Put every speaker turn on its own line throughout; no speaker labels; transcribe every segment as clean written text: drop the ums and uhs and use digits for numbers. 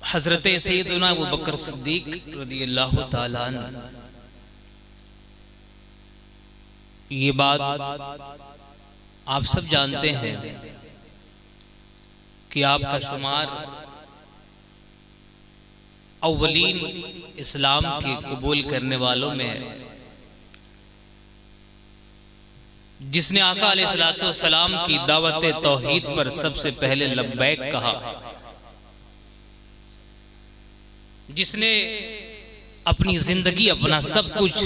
हजरत सैयदना अबू बकर सिद्दीक रज़ियल्लाहु ताला अन्हु, ये बात आप सब जानते हैं कि आपका शुमार अव्वलीन इस्लाम के कबूल करने वालों में है, जिसने आका अलैहिस्सलातु वस्सलाम की दावत तौहीद पर सबसे पहले लब्बैक कहा, जिसने अपनी जिंदगी, अपना सब कुछ,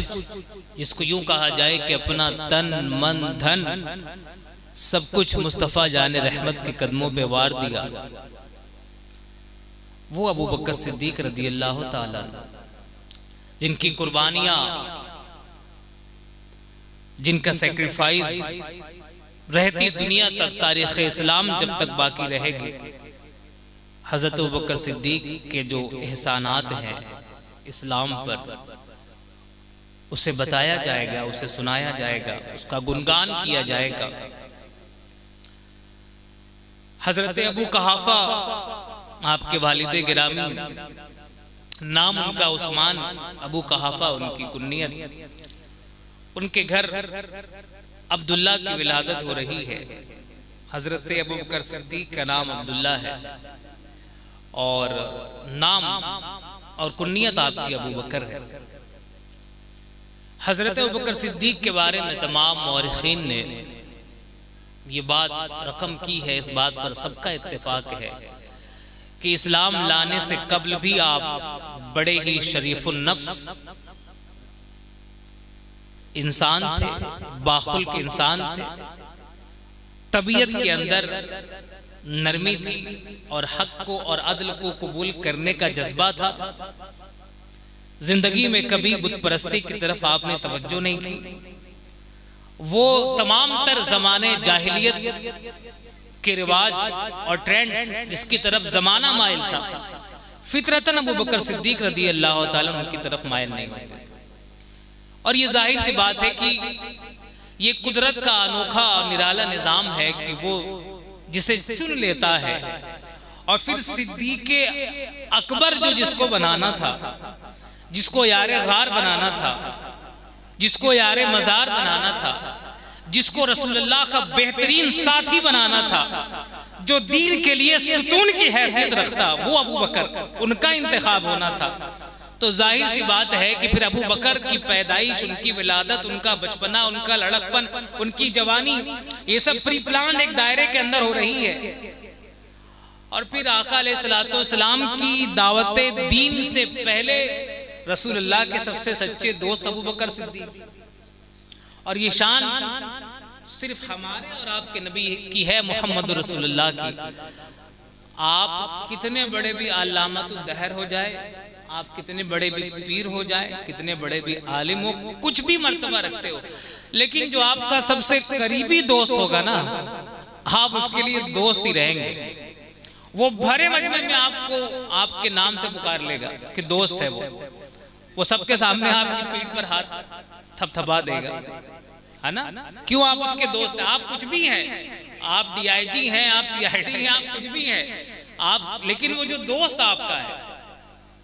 जिसको यूं कहा जाए कि अपना तन मन धन सब कुछ मुस्तफ़ा जाने रहमत के कदमों पे वार दिया, वो अबू बकर सिद्दीक रज़ियल्लाहु ताला अन्हु, जिनकी कुर्बानियां, जिनका सैक्रिफाइस रहती दुनिया तक, तारीख़ इस्लाम जब तक बाकी रहेगी, हज़रत अबू बकर सिद्दीक के जो एहसानात हैं इस्लाम पर, उसे बताया जाएगा, उसे सुनाया जाएगा, उसका गुणगान किया जाएगा। हज़रत अबू कहाफा आपके वालिदे गिरामी, नाम उनका उस्मान, अबू कहाफा उनकी कुन्नियत, उनके घर अब्दुल्ला की विलादत हो रही है। हजरत अबू बकर सिद्दीक का नाम अब्दुल्ला है और नाम और कुन्नियत आपकी अबू बकर है। हजरत अबू बकर सिद्दीक के बारे में तमाम मौरिखीन ने ये बात रकम की है, इस बात पर सबका इत्तेफाक है कि इस्लाम लाने से कबल भी आप बड़े ही शरीफुन नफ्स इंसान थे, बाखुल्क इंसान थे, तबीयत के अंदर नरमी थी और हक को और अदल को कबूल करने का जज्बा था। जिंदगी में कभी बुत परस्ती की तरफ आपने तवज्जो नहीं की। वो तमाम तर जमाने जाहिलियत के रिवाज और ट्रेंड्स जिसकी तरफ जमाना माइल था, फितरतन अबू बकर सिद्दीक रज़ियल्लाहु ताला उनकी तरफ माइल नहीं होते। और ये जाहिर सी बात है कि ये कुदरत का अनोखा निराला निजाम है कि वो जिसे चुन लेता है और फिर सिद्दीक़े अकबर जो जिसको बनाना था, जिसको यारे गार बनाना था, जिसको यारे मजार बनाना था, जिसको रसूलुल्लाह का बेहतरीन साथी बनाना था, जो दीन के लिए सुतून की हैसियत रखता, वो अबू बकर, उनका इंतखाब होना था। तो जाहिर सी बात है कि फिर अबू बकर की पैदाइश, उनकी विलादत, उनका बचपना, उनका लड़कपन, उनकी जवानी, ये सब प्री प्लान एक दायरे के अंदर हो रही है। और फिर आका अलैहिस्सलातु वस्सलाम की दावत दीन से पहले रसूलुल्लाह के सबसे सच्चे दोस्त अबू बकर सिद्दीक। और ये शान सिर्फ हमारे और आपके नबी की है, मोहम्मद रसूलुल्लाह की। आप कितने बड़े भी अल्लामतुद दहर हो जाए, आप कितने बड़े भी पीर हो जाए, कितने बड़े भी आलिम हो, कुछ भी मर्तबा रखते हो, लेकिन जो आपका सबसे करीबी दोस्त होगा ना, आप उसके लिए दोस्त ही रहेंगे। वो भरे मजमे में आपको आपके नाम से पुकार लेगा कि दोस्त है वो सबके सामने आपकी पीठ पर हाथ थपथपा देगा, है ना? क्यों? आप उसके दोस्त हैं। आप कुछ भी हैं, आप DIG हैं, आप CID हैं, आप कुछ भी हैं आप, लेकिन वो जो दोस्त आपका है,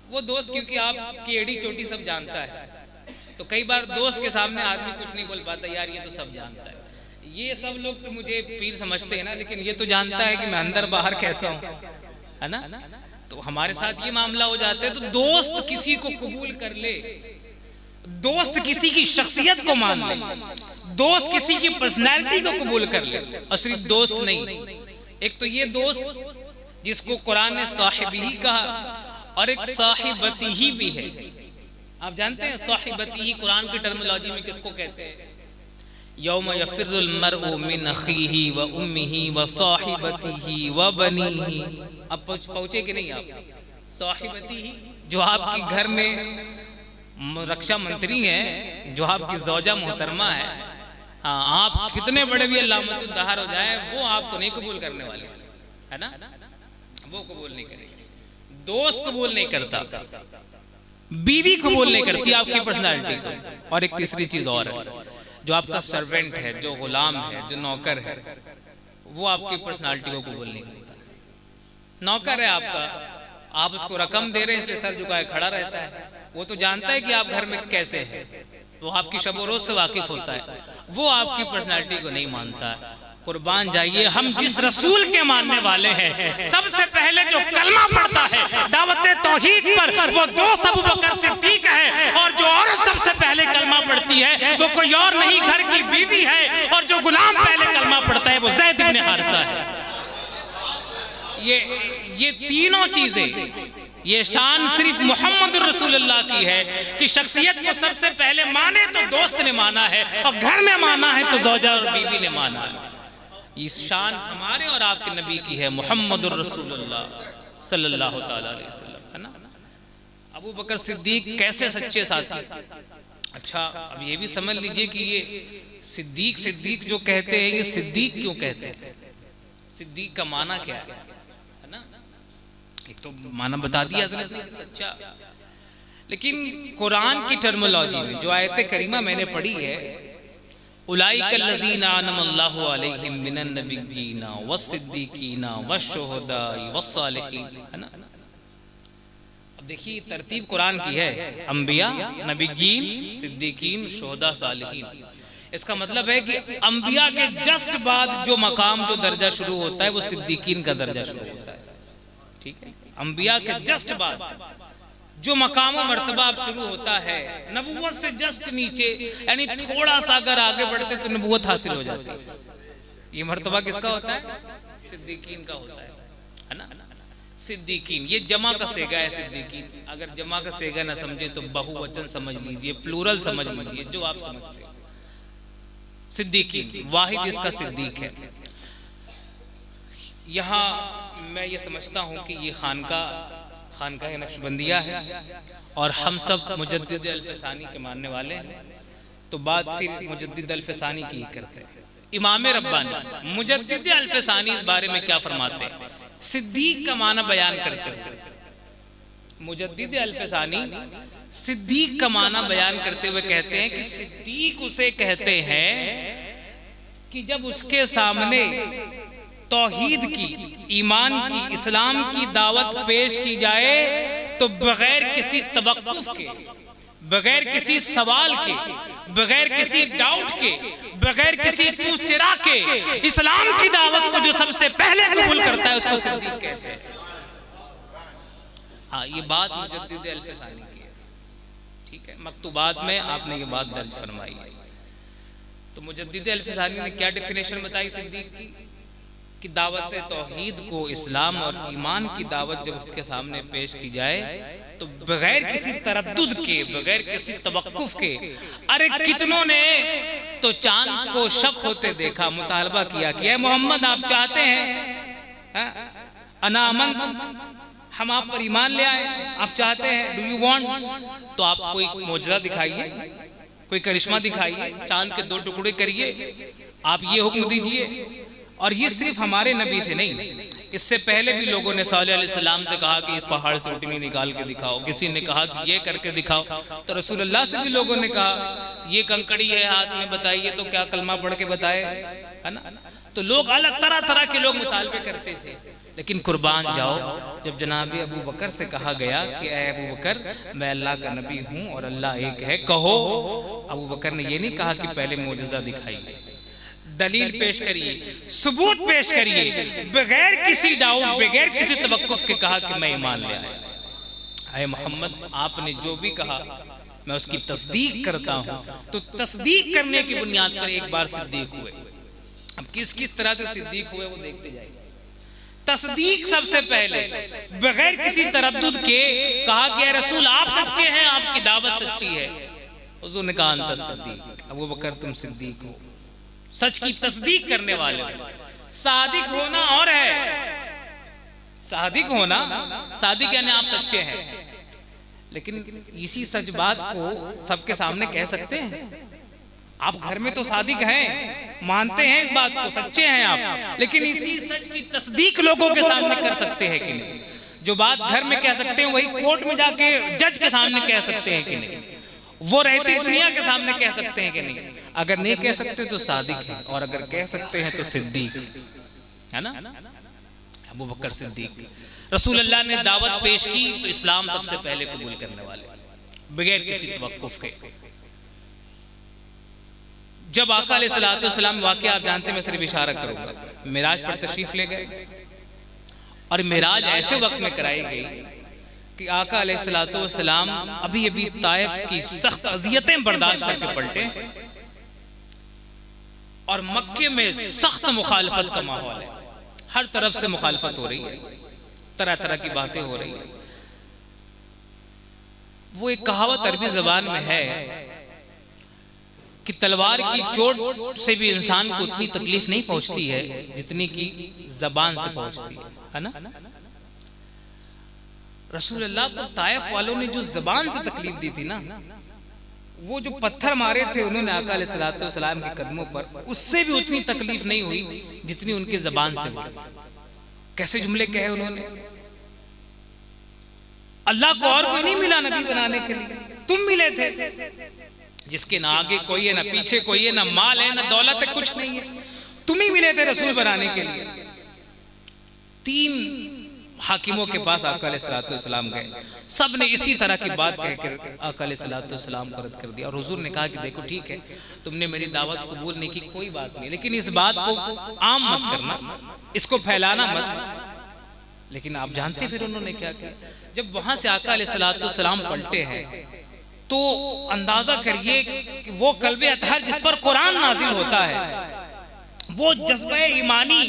वो दोस्त क्योंकि आपकी एड़ी चोटी सब जानता है। तो कई बार दोस्त के सामने आदमी कुछ नहीं बोल पाता, यार ये तो सब जानता है, ये सब लोग तो मुझे पीर समझते हैं ना, लेकिन ये तो जानता है कि मैं अंदर बाहर कैसा हूँ, है ना? तो हमारे साथ ये मामला हो जाता है। तो दोस्त किसी को कबूल कर ले, दोस्त किसी की शख्सियत को मान ले, दोस्त किसी की पर्सनैलिटी को कबूल कर ले, और सिर्फ दोस्त नहीं, एक तो ये दोस्त जिसको कुरान ने साहिबी ही कहा, और एक साहिबती ही भी है। आप जानते हैं साहिबती ही कुरान की टर्मिनोलॉजी में किसको कहते हैं? यौम यफिरुल मरउ मिन अखीही व उम्मिही व साहिबतीही व बनीही। अब पहुंचे कि नहीं आप? साहिबती ही जो आपके घर में रक्षा मंत्री है, जो आपकी ज़ौजा मोहतरमा है, हाँ, आप कितने बड़े भी अल्लामतुद दहर हो जाए, वो आपको नहीं कबूल करने वाले, है ना? वो कबूल नहीं करेंगे। दोस्त कबूल नहीं करता, बीवी कबूल नहीं करती आपकी पर्सनालिटी को। और एक तीसरी चीज और है, जो आपका सर्वेंट है, जो गुलाम है, जो नौकर है, वो आपकी पर्सनालिटी को कबूल नहीं करता। नौकर है आपका, आप उसको रकम दे रहे हैं इसलिए सर झुकाए खड़ा रहता है। वो तो जानता है कि आप घर में कैसे हैं, वो आपकी शब रोज से वाकिफ होता है, वो आपकी पर्सनालिटी को नहीं मानता। कुर्बान जाइए, हम जिस रसूल के मानने वाले हैं, सबसे पहले जो कलमा पढ़ता है दावत तौहीद पर, वो दोस्त अबू बकर सिद्दीक है। और जो औरत सबसे पहले कलमा पढ़ती है वो कोई और नहीं, घर की बीवी है। और जो गुलाम पहले कलमा पढ़ता है वो ज़ैद इब्न हारिसा है। ये तीनों चीजें, ये शान सिर्फ मोहम्मद रसूलुल्लाह की है कि शख्सियत को सबसे पहले माने तो दोस्त ने माना है, और घर में माना है तो ज़ौजा और बीवी ने माना है। इस शान हमारे और आपके नबी की है, मोहम्मद रसूलुल्लाह सल्लल्लाहु तआला अलैहि वसल्लम, है ना। अबू बकर सिद्दीक कैसे सच्चे साथी। अच्छा, अब ये भी समझ लीजिए कि ये सिद्दीक जो कहते हैं, ये सिद्दीक क्यों कहते हैं, सिद्दीक का माना क्या है ना। एक तो माना बता दिया हज़रत ने सच्चा, लेकिन कुरान की टर्मिनोलॉजी में जो आयत करीमा मैंने पढ़ी है, उलाइकल्लज़ीना अनअमल्लाहु अलैहिम मिनन नबिय्यीना वस्सिद्दीकीना वश्शुहदाई वस्सालिहीन, है ना। अब देखिए तरतीब कुरान की है, अंबिया, नबिय्यीन, सिद्दीकीन, शुहदा, सालिहीन। इसका मतलब है कि अंबिया के जस्ट बाद जो मकाम, जो दर्जा शुरू होता है वो सिद्दीकीन का दर्जा शुरू होता है, ठीक है। अंबिया के जस्ट बाद जो मकाम मर्तबा शुरू होता है, नबूवत से जस्ट नीचे, यानी थोड़ा सा अगर आगे बढ़ते तो नबूवत हासिल हो जाती है। ये मर्तबा किसका होता है, सिद्दीकीन का होता है ना। सिद्दीकीन ये जमा का सेगा है, सिद्दीकीन। अगर जमा का सेगा ना समझे तो बहुवचन समझ लीजिए, प्लूरल समझ लीजिए, जो आप समझते हैं। सिद्दीकीन वाहिद इसका सिद्दीक है। यहाँ मैं ये समझता हूँ कि ये खानका नक्शबंदिया है और हम सब मुजद्दिद अल-फसानी के मानने वाले हैं, तो बात फिर मुजद्दिद अल-फसानी की करते हैं। इमाम रब्बानी मुजद्दिद अल-फसानी इस बारे में क्या फरमाते हैं, सिद्दीक का माना बयान करते हुए, मुजद्दिद अल-फसानी सिद्दीक का माना बयान करते हुए कहते हैं कि सिद्दीक उसे कहते हैं कि जब उसके सामने तौहीद की, ईमान की, इस्लाम की दावत पेश की जाए तो बगैर किसी तवक्कुफ के, बगैर किसी सवाल के, बगैर किसी डाउट के, बगैर किसी चूचिरा के इस्लाम की दावत को जो सबसे पहले कबूल करता है उसको सिद्दीक कहते हैं। हाँ, ये बात मुजद्दिद अल-फसानी की है, ठीक है। मकतूबात में आपने ये बात दर्ज फरमाई है। तो मुजद्दिद अल-फसानी ने क्या डेफिनेशन बताई सिद्दीक की, कि दावत तौहीद को, इस्लाम और ईमान की दावत जब उसके सामने पेश की जाए तो बगैर किसी तरद्दुद के, बगैर किसी तवक्कुफ के, अरे कितनों ने तो चांद को शक होते देखा, मुतालबा किया कि मोहम्मद आप चाहते हैं, अना आमनतु, हम आप पर ईमान ले आए, आप चाहते हैं, डू यू वांट, तो आप कोई मोजज़ा दिखाइए, कोई करिश्मा दिखाइए, चांद के 2 टुकड़े करिए, आप ये हुक्म दीजिए। और ये सिर्फ हमारे नबी से नहीं, इससे पहले भी लोगों ने सालेह अलैहिस्सलाम से कहा कि इस पहाड़ से रोटी निकाल के दिखाओ, किसी ने कहा कि ये करके दिखाओ, तो रसूलुल्लाह से भी लोगों ने कहा ये कंकड़ी है हाथ में, बताइए तो क्या कलमा पढ़ के बताए, है ना। तो लोग अलग तरह तरह के लोग मुतालबे करते थे, लेकिन कुर्बान जाओ जब जनाब अबू बकर से कहा गया कि ए अबू बकर मैं अल्लाह का नबी हूँ और अल्लाह एक है, कहो, अबू बकर ने ये नहीं कहा कि पहले मोजज़ा दिखाइए, दलील पेश करिए, सबूत पेश करिए, बगैर किसी डाउट, बगैर किसी तवक्कुफ के कहा कि मैं ईमान ले आया। अय मोहम्मद आपने जो भी कहा मैं उसकी तस्दीक करता हूँ। तो तस्दीक करने की बुनियाद पर एक बार सिद्दीक हुए। अब किस किस तरह से सिद्दीक हुए वो देखते जाइए। तस्दीक सबसे पहले बगैर किसी तरद्दुद के कहा कि रसूल आप सच्चे हैं, आपकी दावत सच्ची है। हुजूर ने कहा अंत सिद्दीक, अबू बकर तुम सिद्दीक हो, सच की तस्दीक करने वाले। सादिक होना और है, सादिक होना, सादिक यानी आप सच्चे हैं, लेकिन इसी सच बात को सबके सामने कह सकते हैं। आप घर में तो सादिक हैं, मानते हैं इस बात को, सच्चे हैं आप, लेकिन इसी सच की तस्दीक लोगों के सामने कर सकते हैं कि नहीं? जो बात घर में कह सकते हैं वही कोर्ट में जाके जज के सामने कह सकते हैं कि नहीं? वो रहती दुनिया के सामने कह सकते हैं कि नहीं? अगर नहीं कह सकते तो सादिक है, और अगर कह सकते हैं तो सिद्दीक, है ना। अबू बकर सिद्दीक रसूलुल्लाह ने दावत पेश की तो इस्लाम सबसे पहले कबूल करने वाले, बगैर किसी तवक्कुफ के। जब आका अलैहिस्सलाम वाक़या आप जानते हैं, मैं सिर्फ इशारा करूंगा, मिराज पर तशरीफ ले गए और मिराज ऐसे वक्त में कराई गई कि आका अलैहिस्सलाम अभी अभी ताइफ की सख्त अजियतें बर्दाश्त करके पलटे और मक्के में सख्त मुखालफत का माहौल है, हर तरफ से मुखालफत हो रही है, तरह तरह की बातें हो रही है। वो एक कहावत अरबी जबान में है कि तलवार की चोट से भी इंसान को उतनी तकलीफ नहीं पहुंचती है जितनी की जबान से पहुंचती है ना। रसूलुल्लाह को ताइफ वालों ने जो जबान से तकलीफ दी थी ना, वो जो पत्थर मारे थे उन्होंने आका अलैहिस्सलाम के कदमों पर, उससे भी उतनी तकलीफ नहीं हुई जितनी उनके जबान से हुई। कैसे जुमले कहे उन्होंने, अल्लाह को और कोई नहीं मिला नबी बनाने के लिए, तुम मिले थे, जिसके ना आगे कोई है ना पीछे कोई है, ना माल है ना दौलत है, कुछ नहीं है, तुम ही मिले थे रसूल बनाने के लिए। 3 हाकिमों के पास आका अलैहिस्सलाम गए, सब ने इसी तरह की बात कहकर आका अलैहिस्सलाम को रद्द कर दिया। और हुजूर ने कहा कि देखो ठीक है, तुमने मेरी दावत कबूल नहीं की, कोई बात नहीं, लेकिन इस बात को आम मत करना, इसको फैलाना मत। लेकिन आप जानते फिर उन्होंने क्या किया, जब वहां से आका अलैहिस्सलाम पलटे हैं तो अंदाजा करिए कि वो कल्बे अतहर जिस पर कुरान नाजिल होता है, वो जज्बा ईमानी,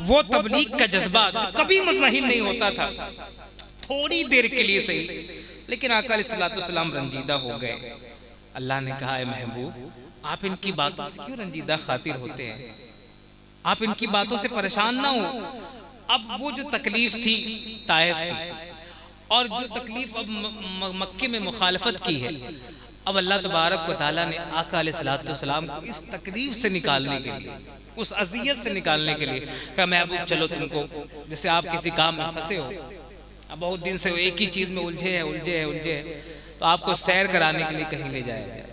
वो तबलीग का जज्बा जो कभी मुज़महिल नहीं होता था, थोड़ी देर के लिए सही, लेकिन आका अलैहिस्सलाम रंजीदा हो गए। अल्लाह ने कहा, ऐ महबूब, आप इनकी बातों से क्यों रंजीदा खातिर होते हैं, आप इनकी बातों से परेशान ना हो। अब वो जो तकलीफ थी ताइफ की और जो तकलीफ अब मक्के में मुखालफत की है, अब अल्लाह तबारक व तआला ने आका अलैहिस्सलाम को इस तकलीफ से निकालने के लिए, उस अज़ियत से निकालने के लिए कहा, महबूब चलो, तुमको जैसे आप किसी काम में फंसे हो, अब बहुत दिन से एक ही चीज में उलझे है, तो आपको सैर कराने के लिए कहीं ले जाया जाए।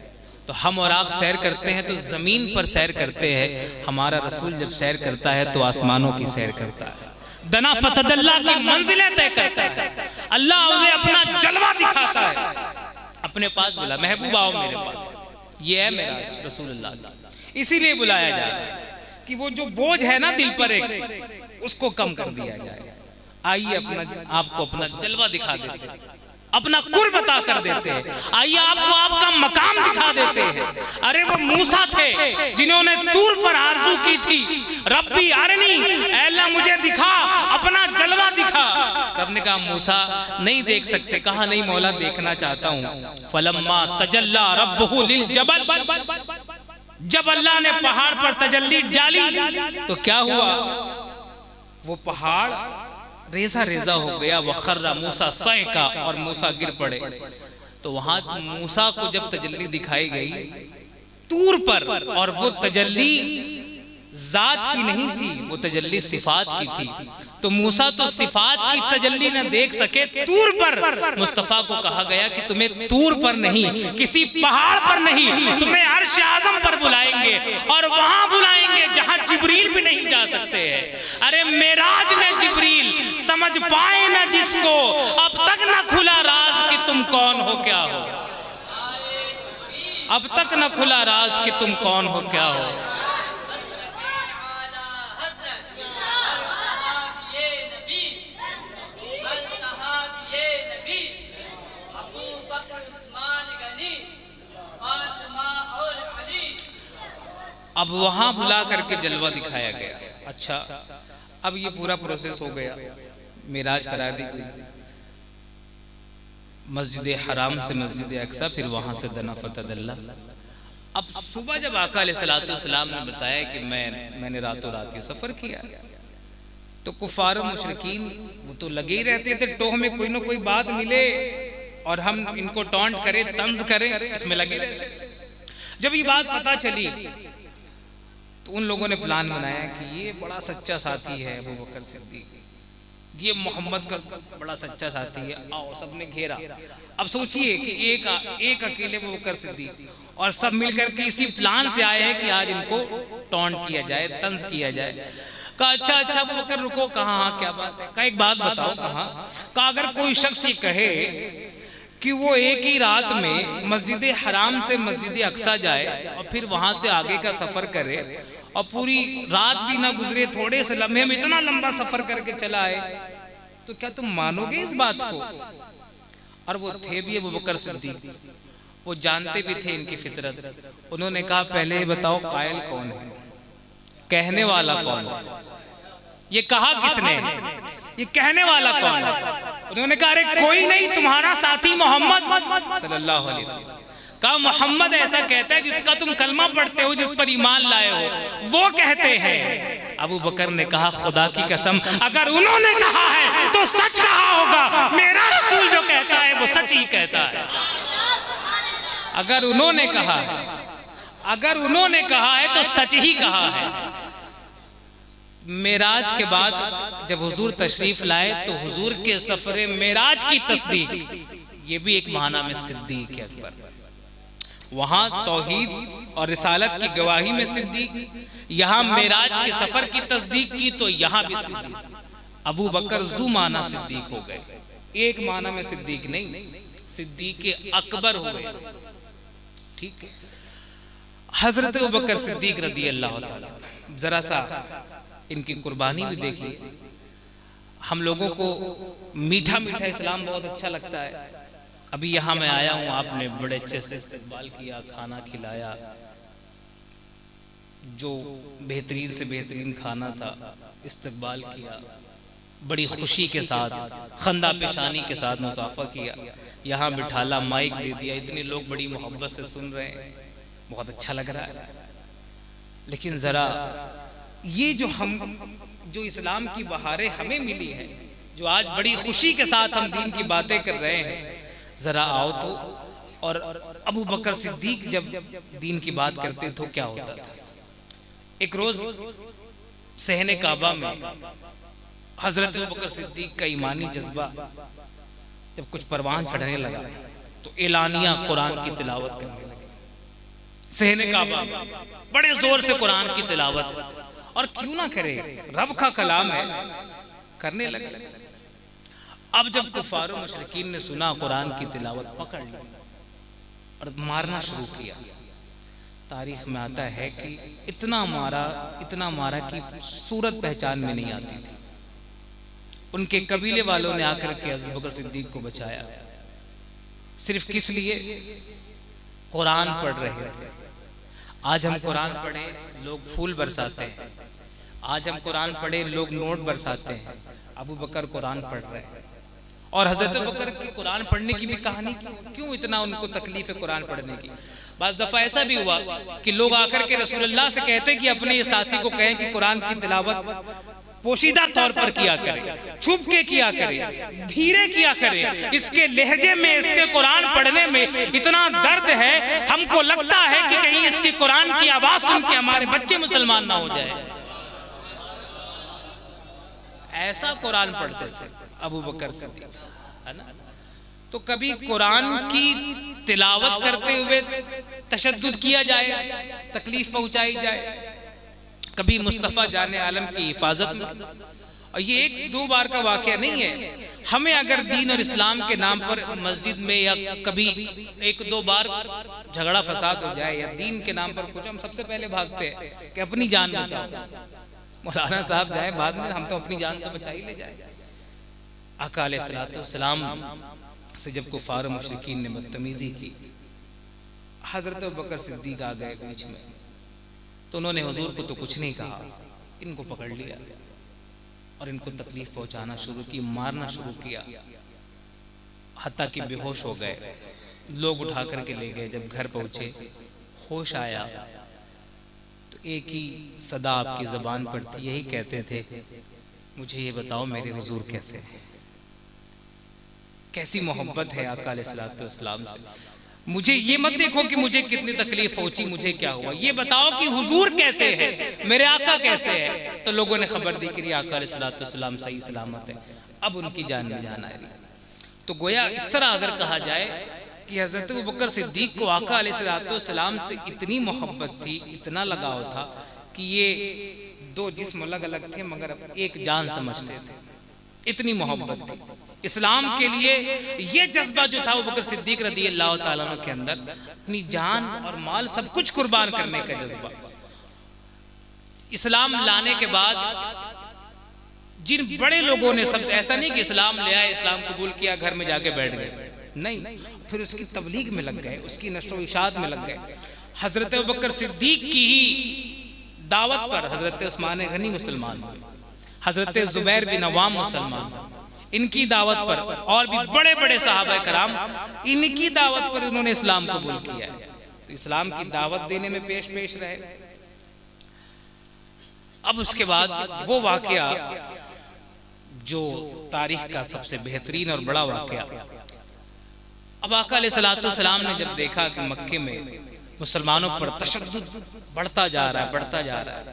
तो हम और आप सैर करते हैं तो जमीन पर सैर करते हैं, हमारा रसूल जब सैर करता है तो आसमानों की सैर करता है, दना फतदल्ला की मंजिलें तय करता है, अल्लाह उन्हें अपना जलवा दिखाता है, अपने पास बुला, महबूब आओ मेरे पास, ये है मेराज रसूलुल्लाह। इसीलिए बुलाया जा रहा है कि वो जो बोझ है ना दिल पर एक, उसको कम कर दिया जाए। आइए आपको अपना जलवा दिखा देते हैं, अपना कुल बता कर देते हैं, आइए आपको आपका मकाम दिखा देते हैं। अरे वो मूसा थे जिन्होंने तूर पर आरज़ू की थी, रब्बी अरनी, अल्लाह मुझे दिखा, अपना जलवा दिखा। रब ने कहा मूसा नहीं देख सकते, कहा नहीं मौला देखना चाहता हूँ। फलम्मा तजल्ला रब्बुहु लिल जबल, जब अल्लाह ने पहाड़ पर तजल्ली डाली तो क्या हुआ, वो पहाड़ रेजा रेजा हो गया। वखर्रा मूसा सैका, और मूसा गिर पड़े। तो वहां मूसा को जब तजल्ली दिखाई गई तूर पर, और वो तजल्ली जात की नहीं थी, वो तजल्ली सिफात की थी, तो मूसा तो सिफात की तजल्ली न देख सके तूर पर। मुस्तफा को कहा गया कि तुम्हें तूर पर नहीं, किसी पहाड़ पर नहीं, तुम्हें अर्श आज़म पर बुलाएंगे, और वहां बुलाएंगे जहां जिब्रील भी नहीं जा सकते हैं। अरे मेराज में जिब्रील समझ पाए ना जिसको, अब तक न खुला राज कि तुम कौन हो क्या हो, अब तक न खुला राज कि तुम कौन हो क्या हो। अब वहां बुला करके जलवा दिखाया गया। अच्छा, अब ये पूरा प्रोसेस हो गया, मिराज करा दी गई, मस्जिद हराम से मस्जिद अक्सा, फिर वहां से दना फतदल्ला। अब सुबह जब आका अलैहिस्सलाम ने बताया कि मैंने रातों रात ये सफर किया, तो कुफार और मुशरिकीन वो तो लगे ही रहते थे, टोह में कोई ना कोई बात मिले और हम इनको टॉन्ट करें, तंज करें, इसमें लगे रहते। जब ये बात पता चली तो उन लोगों ने प्लान बनाया कि ये बड़ा सच्चा साथी है अबू बकर सिद्दीक, ये मोहम्मद का बड़ा सच्चा साथी है, आओ सबने घेरा। अब सोचिए कि एक अकेले अबू बकर सिद्दीक और सब मिलकर के इसी प्लान से आए हैं कि आज इनको टॉन्ट किया जाए, तंज किया जाए। कहा अच्छा अच्छा अबू बकर रुको, कहा हाँ क्या बात है? कहा एक बात बताओ। कहा अगर कोई शख्स ये कहे कि वो एक ही रात में मस्जिद हराम से मस्जिद अक्सा जाए और फिर वहां से आगे का सफर करे और पूरी रात भी ना गुजरे, थोड़े से लम्हे में इतना लंबा सफर करके चला आए, तो क्या तुम मानोगे इस बात को? और वो थे भी अबू बकर सिद्दीक, वो जानते भी थे इनकी फितरत। उन्होंने कहा पहले ये बताओ कायल कौन है, कहने वाला कौन है? ये कहा किसने? ये कहने वाला कौन है? उन्होंने कहा अरे कोई नहीं, तुम्हारा साथी मोहम्मद सल्लल्लाहु अलैहि वसल्लम। कहा मोहम्मद ऐसा कहता है जिसका तुम कलमा पढ़ते हो, जिस पर ईमान लाए हो, वो कहते हैं। अबू बकर ने कहा खुदा की कसम अगर उन्होंने कहा है तो सच कहा होगा, मेरा रसूल जो कहता है वो सच ही कहता है। अगर उन्होंने कहा है तो सच ही कहा है। मेराज के बाद जब हुजूर तशरीफ लाए तो हुजूर के सफरे मेराज की तस्दीक, ये भी एक माना में सिद्दीक अकबर, वहां तौहीद और रिसालत की गवाही में सिद्दीक, यहां मेराज के सफर की तस्दीक की तो यहां भी सिद्दीक। अबू बकर जू माना सिद्दीक हो गए, एक माना में सिद्दीक नहीं, सिद्दीक अकबर हो गए। ठीक, हजरत अबू बकर सिद्दीक रदी अल्लाह ताला, जरा सा इनकी कुर्बानी भी देखिए। हम लोगों को मीठा मीठा इस्लाम बहुत अच्छा लगता है। अभी यहाँ मैं आया हूँ, आपने बड़े अच्छे से इस्तकबाल किया, खाना खिलाया, जो बेहतरीन से बेहतरीन खाना था, इस्तकबाल किया, बड़ी खुशी के साथ खंदा पेशानी के साथ मुसाफा किया, यहाँ बिठाला, माइक दे दिया, इतने लोग बड़ी मोहब्बत से सुन रहे हैं, बहुत अच्छा लग रहा है। लेकिन जरा ये जो इस्लाम की बहारें हमें मिली है, जो आज बड़ी खुशी के साथ हम दीन की बातें कर रहे हैं, जरा आओ तो। और अबू बकर सिद्दीक जब दीन की बात करते तो क्या होता था? एक रोज सहने काबा में हजरत अबू बकर सिद्दीक का ईमानी जज्बा जब कुछ परवान चढ़ने लगा तो एलानिया कुरान की तिलावत करने लगे। सहने काबा बड़े जोर से कुरान की तिलावत, और क्यों ना करे, रब का कलाम है, करने लगे। अब जब कुफार मुशरिकीन ने सुना कुरान की तिलावत, पकड़ ली और मारना शुरू किया। तारीख में आता है कि इतना मारा कि सूरत पहचान में नहीं आती थी। उनके कबीले वालों ने आकर के अबू बकर सिद्दीक को बचाया, सिर्फ किस लिए? कुरान पढ़ रहे थे। आज हम कुरान पढ़े लोग फूल बरसाते हैं, आज हम कुरान पढ़े लोग नोट बरसाते हैं। अबू बकर कुरान पढ़ रहे हैं। और हजरत अबू बकर की कुरान पढ़ने की भी कहानी क्यों इतना उनको तकलीफ है कुरान पढ़ने की? बाज़ दफा ऐसा भी हुआ कि लोग आकर के रसूलुल्लाह से कहते कि अपने ये साथी को कहें कि कुरान की तिलावत पोशीदा तौर पर किया करे, छुप के किया करे, धीरे किया करे, इसके लहजे में, इसके कुरान पढ़ने में इतना दर्द है, हमको लगता है कि कहीं इसके कुरान की आवाज सुन के हमारे बच्चे मुसलमान ना हो जाए। ऐसा कुरान पढ़ते थे अबू बकर सिद्दीक, है ना? तो कभी कुरान की तिलावत करते हुए तशद्दुद किया जाए, तकलीफ पहुंचाई जाए, कभी मुस्तफ़ा जाने आलम की हिफाजत में। और ये एक दो बार का वाकया नहीं है। हमें अगर दीन और इस्लाम के नाम पर मस्जिद में या कभी एक दो बार झगड़ा फसाद हो जाए या दीन के नाम पर कुछ, हम सबसे पहले भागते हैं कि अपनी जान बचाओ। मौलाना साहब जाए बाद में, हम तो अपनी जान तो बचा ही ले जाए। आका अलैहिस्सलाम से जब कुफार मुशरिकीन ने बदतमीजी की, हजरत अबू बकर सिद्दीक आ गए बीच में, तो उन्होंने हुजूर को तो कुछ नहीं कहा, इनको पकड़ लिया और इनको तकलीफ पहुंचाना शुरू की, मारना शुरू किया, हत्ता कि बेहोश हो गए। लोग उठा करके ले गए। जब घर पहुंचे, होश आया तो एक ही सदा आपकी ज़बान पर थी, यही कहते थे, मुझे ये बताओ मेरे हुजूर कैसे हैं? कैसी मोहब्बत है आका अलैहिस्सलाम से। मुझे ये मत देखो कि मुझे कितनी तकलीफ पहुंची, मुझे क्या हुआ, ये बताओ कि हुजूर कैसे है, मेरे आका कैसे है। तो लोगों ने खबर दी कि आका अलैहिस्सलाम सही सलामत है, अब उनकी जान में जान आ रही। तो गोया इस तरह अगर कहा जाए कि हजरत अबू बकर सिद्दीक को आका अलैहिस्सलाम से इतनी मोहब्बत थी, इतना लगाव था कि ये दो जिस्म अलग अलग थे मगर एक जान समझते थे, इतनी मोहब्बत थी इस्लाम के लिए। ये जज्बा जो था वो बकर सिद्दीक रज़ी अल्लाह ताला अन्हु के अंदर, अपनी जान और माल सब कुछ कुर्बान करने का जज्बा। इस्लाम लाने के बाद जिन बड़े लोगों ने सब, ऐसा नहीं कि इस्लाम ले आए, इस्लाम कबूल किया, घर में जाके बैठ गए, नहीं, फिर उसकी तबलीग में लग गए, उसकी नशो इशात में लग गए। हजरत अबू बकर सिद्दीक की ही दावत पर हजरत उस्मान गनी मुसलमान हुए, हजरत जुबैर बिन अवाम मुसलमान, इनकी दावत पर और भी बड़े बड़े सहाबा कराम, इनकी दावत पर उन्होंने इस्लाम कबूल किया है। तो इस्लाम की दावत देने में पेश पेश रहे। अब उसके बाद वो वाकया जो तारीख का सबसे बेहतरीन और बड़ा वाकया, अब आका अलैहिस्सलातु सलाम ने जब देखा कि मक्के में मुसलमानों पर तशद्दुद बढ़ता जा रहा है, बढ़ता जा रहा है,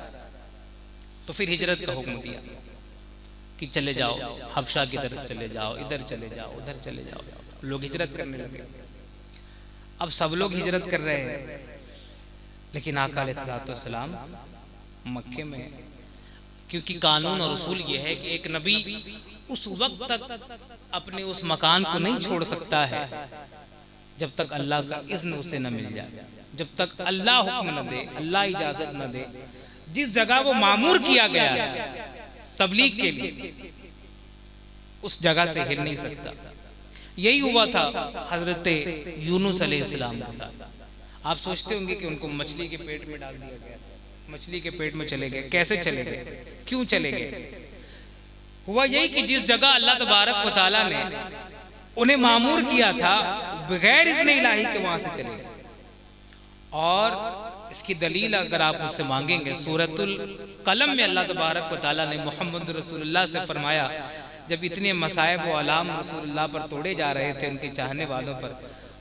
तो फिर हिजरत का हुक्म दिया कि चले जाओ, हबशा की तरफ चले जाओ, इधर चले जाओ, उधर चले जाओ। लोग हिजरत करने लगे। अब सब लोग हिजरत कर रहे हैं, लेकिन आका अलैहिस्सलातु सलाम मक्के में, क्योंकि कानून और उसूल ये है कि एक नबी उस वक्त तक अपने उस मकान को नहीं छोड़ सकता है जब तक अल्लाह का इज़्न उसे न मिल जाए, जब तक अल्लाह हुक्म न दे, अल्लाह इजाजत न दे। जिस जगह वो मामूर किया गया है तबलीग के लिए, उस जगह से हिल नहीं सकता। यही हुआ था हजरत यूनुस अलैहिस्सलाम के साथ। आप सोचते होंगे कि उनको मछली के पेट में डाल दिया गया, मछली के पेट में चले गए, कैसे चले गए, क्यों चले गए? हुआ यही कि जिस जगह अल्लाह तबारक व तआला ने उन्हें मामूर किया था, बगैर इज़्न इलाही के वहां से चले गए। और इसकी दलील अगर आप मुझसे मांगेंगे, सूरतुल कलम में अल्लाह तबारक व तआला ने मोहम्मद रसूलुल्लाह से फरमाया, जब इतने मसाइब व अलाम रसूलुल्लाह पर तोड़े जा रहे थे उनके चाहने वालों पर,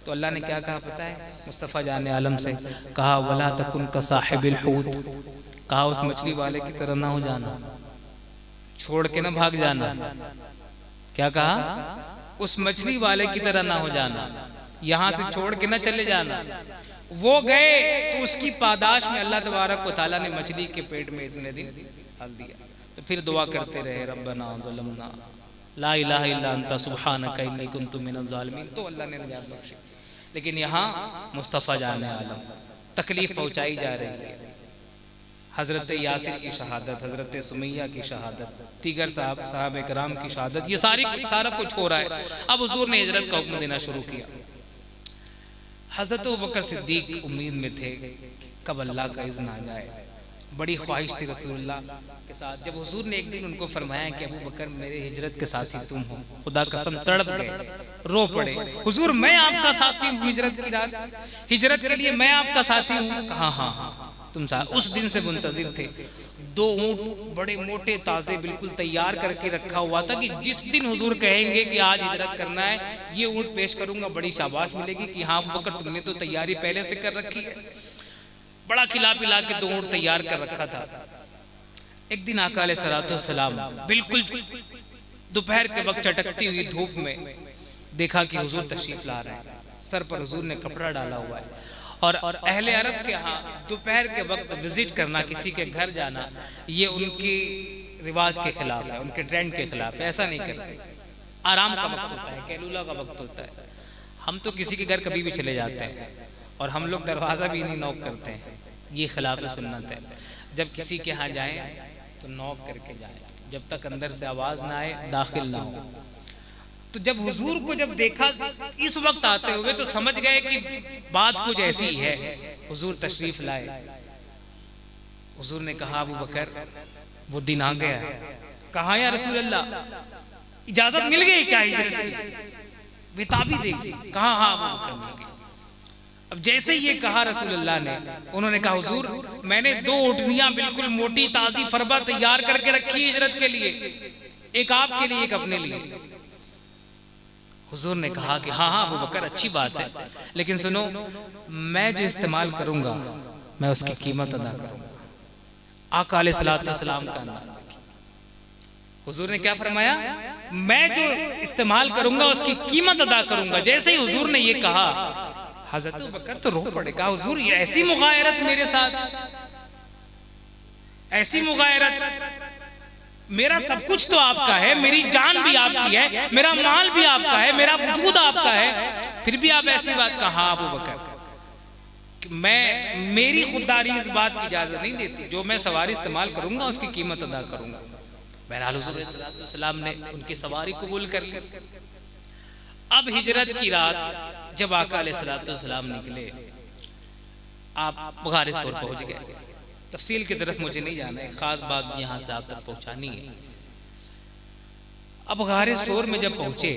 तो अल्लाह ने क्या कहा पता है? मुस्तफ़ा जाने आलम से कहा, वला तकुन का साहिबिल हूत, कहा उस मछली वाले की तरह ना हो जाना, छोड़ के ना भाग जाना। क्या कहा? उस मछली वाले की तरह ना हो जाना, यहां से छोड़ के ना चले जाना। वो गए तो उसकी पादाश में अल्लाह तबारक व तआला ने मछली के पेट में इतने दिन डाल दिया। तो फिर दुआ करते रहे, रब्बना ज़लमना ला इलाहा इल्ला अंता सुब्हानका इन्नी कुन्तु मिनज़ ज़ालिमीन, तो अल्लाह ने निजात बख्शी। लेकिन यहाँ मुस्तफ़ा जाने आलम तकलीफ पहुंचाई जा रही है। हजरत यासिर की शहादत, हजरत सुमैया की शहादत, दीगर साहब कराम की शहादत, ये सारा कुछ हो रहा है। अब हुजूर ने हिजरत का हुक्म देना शुरू किया। हजरत अबू बकर सिद्दीक उम्मीद में थे कि कब अल्लाह का इज़्न आ जाए, बड़ी ख्वाहिश थी रसूलुल्लाह के साथ। जब हुजूर ने एक दिन उनको फरमाया कि अबू बकर मेरे हिजरत के साथी तुम हो, खुदा कसम तड़प गए, रो पड़े, हुजूर मैं आपका साथी हूँ हिजरत की रात, हिजरत के लिए मैं आपका साथी हूँ। कहा हाँ तुम साथ। उस दिन से मुंतजिर थे। 2 ऊँट बड़े मोटे ताजे बिल्कुल तैयार करके रखा हुआ था कि जिस दिन हुजूर कहेंगे कि आज हिजरत करना है, ये ऊँट पेश करूंगा, बड़ी शाबाश मिलेगी कि हाँ अबू बकर तुमने तो तैयारी पहले से कर रखी है। बड़ा खिला पिला के 2 ऊँट तैयार कर रखा था। एक दिन आका अलैहिस्सलातु सलाम बिल्कुल दोपहर के वक्त चटकती हुई धूप में देखा कि हुजूर तशरीफ ला रहे हैं। सर पर हुजूर ने कपड़ा डाला हुआ है। और अहले अरब के यहाँ दोपहर के वक्त विजिट करना, किसी के घर जाना, ये उनकी रिवाज के खिलाफ है, उनके ट्रेंड के खिलाफ है। ऐसा नहीं करते। आराम का वक्त होता है, कैलूला का वक्त होता है। हम तो किसी के घर कभी भी चले जाते हैं और हम लोग दरवाज़ा भी नहीं नॉक करते हैं, ये खिलाफ सुन्नत है। जब किसी के यहाँ जाएं तो नॉक करके जाएं, जब तक अंदर से आवाज़ ना आए दाखिल ना हो। तो जब हुजूर को जब देखा इस वक्त आते हुए तो समझ गए कि बात कुछ ऐसी है। हुजूर तशरीफ लाए। हुजूर ने कहा अबू बकर वो दिन आ गया है। कहा या रसूल अल्लाह इजाजत मिल गई क्या हिजरत की? बेताबी देखी। कहा हाँ अबू बकर मिल गई। अब जैसे ये कहा रसूलुल्लाह ने, उन्होंने कहा हुजूर मैंने 2 ऊँटनियां बिल्कुल मोटी ताजी फरबा तैयार करके रखी है हिजरत के लिए, एक आपके लिए एक अपने लिए। हुजूर ने कहा कि हाँ हाँ अबू बकर अच्छी बात है, लेकिन सुनो मैं जो इस्तेमाल करूंगा मैं उसकी कीमत अदा करूंगा। आका अलैहिस्सलातु वस्सलाम का नाम। हुजूर ने क्या फरमाया? मैं जो इस्तेमाल करूंगा उसकी कीमत अदा करूंगा। जैसे ही हुजूर ने ये कहा हजरत अबू बकर तो रो पड़े। कहा हुजूर ये ऐसी मुगायरत मेरे साथ? ऐसी मुगायरत, मेरा सब कुछ तो आपका है, मेरी जान भी आपकी है, मेरा माल भी आपका है, मेरा वजूद आपका है, फिर भी आप ऐसी बात कहा अबू बकर, मेरी खुददारी इस बात की इजाजत नहीं देती, जो मैं सवारी इस्तेमाल करूंगा उसकी कीमत अदा करूंगा। बहरहाल हुज़ूर सल्लल्लाहु ने उनकी सवारी कबूल कर ली। अब हिजरत की रात जब आका अलैहिस्सलाम निकले, आप गारे सोर पहुंच गए। तफसील की तरफ मुझे नहीं जाना, एक खास बात यहाँ से आप तक पहुंचानी है। अब गारे सोर में जब पहुंचे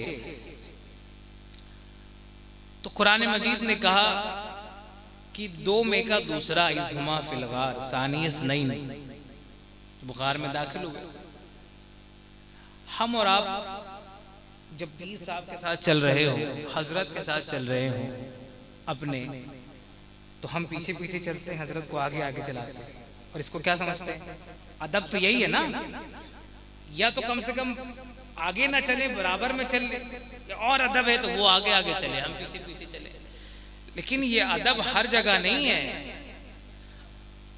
तो कुरान मजीद ने कहा कि 2 में का दूसरा इज़हुमा फिल गार सानियस नहीं, बुखार में दाखिल हुए। हम और आप जब पीर साहब के साथ चल रहे हो, हजरत के साथ चल रहे हो अपने, तो हम पीछे पीछे चलते हैं, हजरत को आगे आगे चलाते हैं। और इसको क्या समझते हैं? अदब तो यही है ना, या तो कम से कम आगे ना चले, बराबर में चल ले, और अदब है तो वो आगे आगे चले, हम पीछे पीछे चले। लेकिन ये अदब हर जगह नहीं है।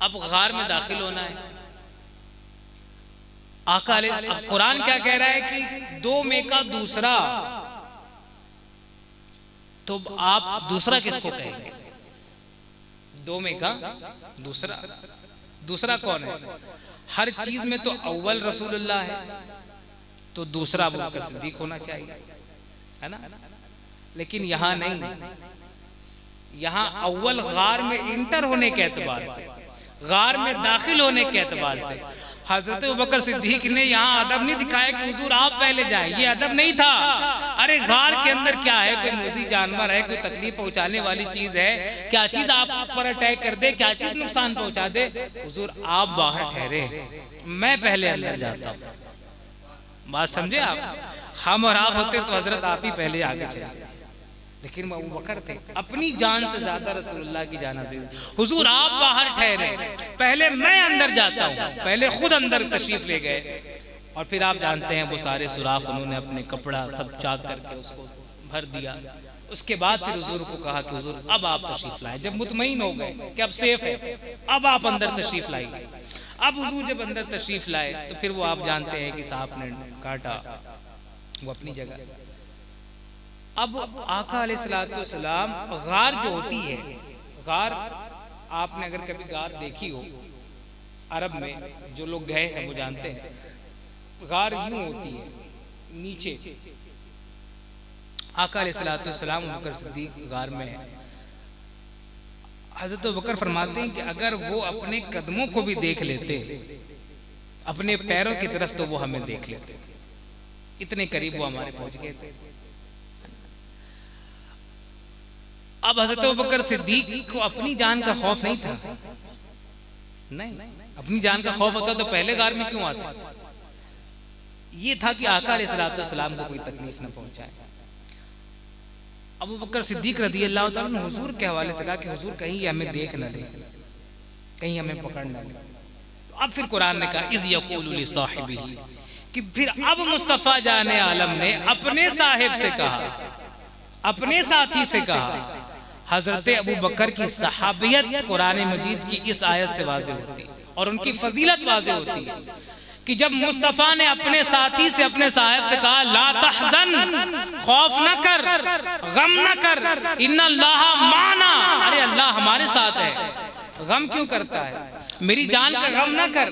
अब गार में दाखिल होना है, आका अब कुरान क्या कह रहा है कि 2 में का दूसरा, तो आप दूसरा किसको कहेंगे? 2 में का दूसरा, दूसरा कौन है? हर चीज में तो अव्वल रसूलुल्लाह है, तो दूसरा अबू बकर सिद्दीक होना चाहिए, है ना? लेकिन यहां नहीं, यहां अव्वल गार में इंटर होने के एतबार से, गार में दाखिल होने के एतबार से हजरत अबू बकर सिद्दीक ने यहाँ अदब नहीं दिखाया कि हुजूर आप पहले जाएं, ये अदब नहीं था। अरे गार के अंदर क्या है? कोई मूजी जानवर है, कोई तकलीफ पहुंचाने वाली चीज है, क्या चीज आप पर अटैक कर दे, क्या चीज नुकसान पहुंचा दे? हुजूर आप बाहर ठहरे, मैं पहले अंदर जाता हूँ। बात समझे आप? हम और आप होते तो हजरत आप ही पहले आगे चले, लेकिन वो अबू बकर थे, अपनी जान से ज्यादा रसूलुल्लाह की जान अजीज। हुजूर आप बाहर ठहरे, पहले मैं अंदर जाता हूँ, पहले खुद अंदर तशरीफ ले गए। और फिर आप जानते हैं वो सारे सुराख उन्होंने अपने कपड़ा सब चाक करके उसको भर दिया। उसके बाद फिर हुजूर को कहा कि हुजूर अब आप तशरीफ लाए, जब मुतमईन हो गए कि अब सेफ है, अब आप अंदर तशरीफ लाइए। अब हुजूर जब अंदर तशरीफ लाए तो फिर वो आप जानते हैं कि सांप ने काटा, वो अपनी जगह। अब आका अलैहिस्सलाम, गार जो होती है, गार आपने अगर कभी गार देखी हो, अरब में जो लोग गए हैं वो जानते हैं, गार यूं होती है नीचे। आका अलैहिस्सलाम अबू बकर सिद्दीक गार में है। हजरत अबू बकर फरमाते हैं कि अगर वो अपने कदमों को भी देख लेते, अपने पैरों की तरफ, तो वो हमें देख लेते, इतने करीब वो हमारे पहुंच गए थे। अब हजरत अबू बकर सिद्दीक को अपनी जान का खौफ नहीं था, नहीं, अपनी जान का खौफ होता तो पहले गार में क्यों आता? ये था कि आका अलैहिस्सलाम को कोई तकलीफ न पहुंचाए। अबू बकर सिद्दीक रज़ी अल्लाह तआला अन्हु हुजूर के हवाले से कहा कि हुजूर कहीं हमें देख न ले, कहीं हमें पकड़ न ले। तो अब फिर कुरान ने कहा इज़ यक़ूलु लिसाहिबिही, कि फिर अब मुस्तफ़ा जाने आलम ने अपने साहिब से कहा, अपने साथी से कहा। हजरत अबू बकर की सहाबियत कुरान मजीद की इस आयत से वाज़ेह होती है और उनकी फजीलत वाज़ेह होती है कि जब मुस्तफ़ा ने अपने साथी से, अपने साहिब से कहा ला तहज़न, खौफ न कर, गम न कर, इन्नल्लाह माना, अरे अल्लाह हमारे साथ है, गम क्यों करता है? मेरी जान का गम न कर।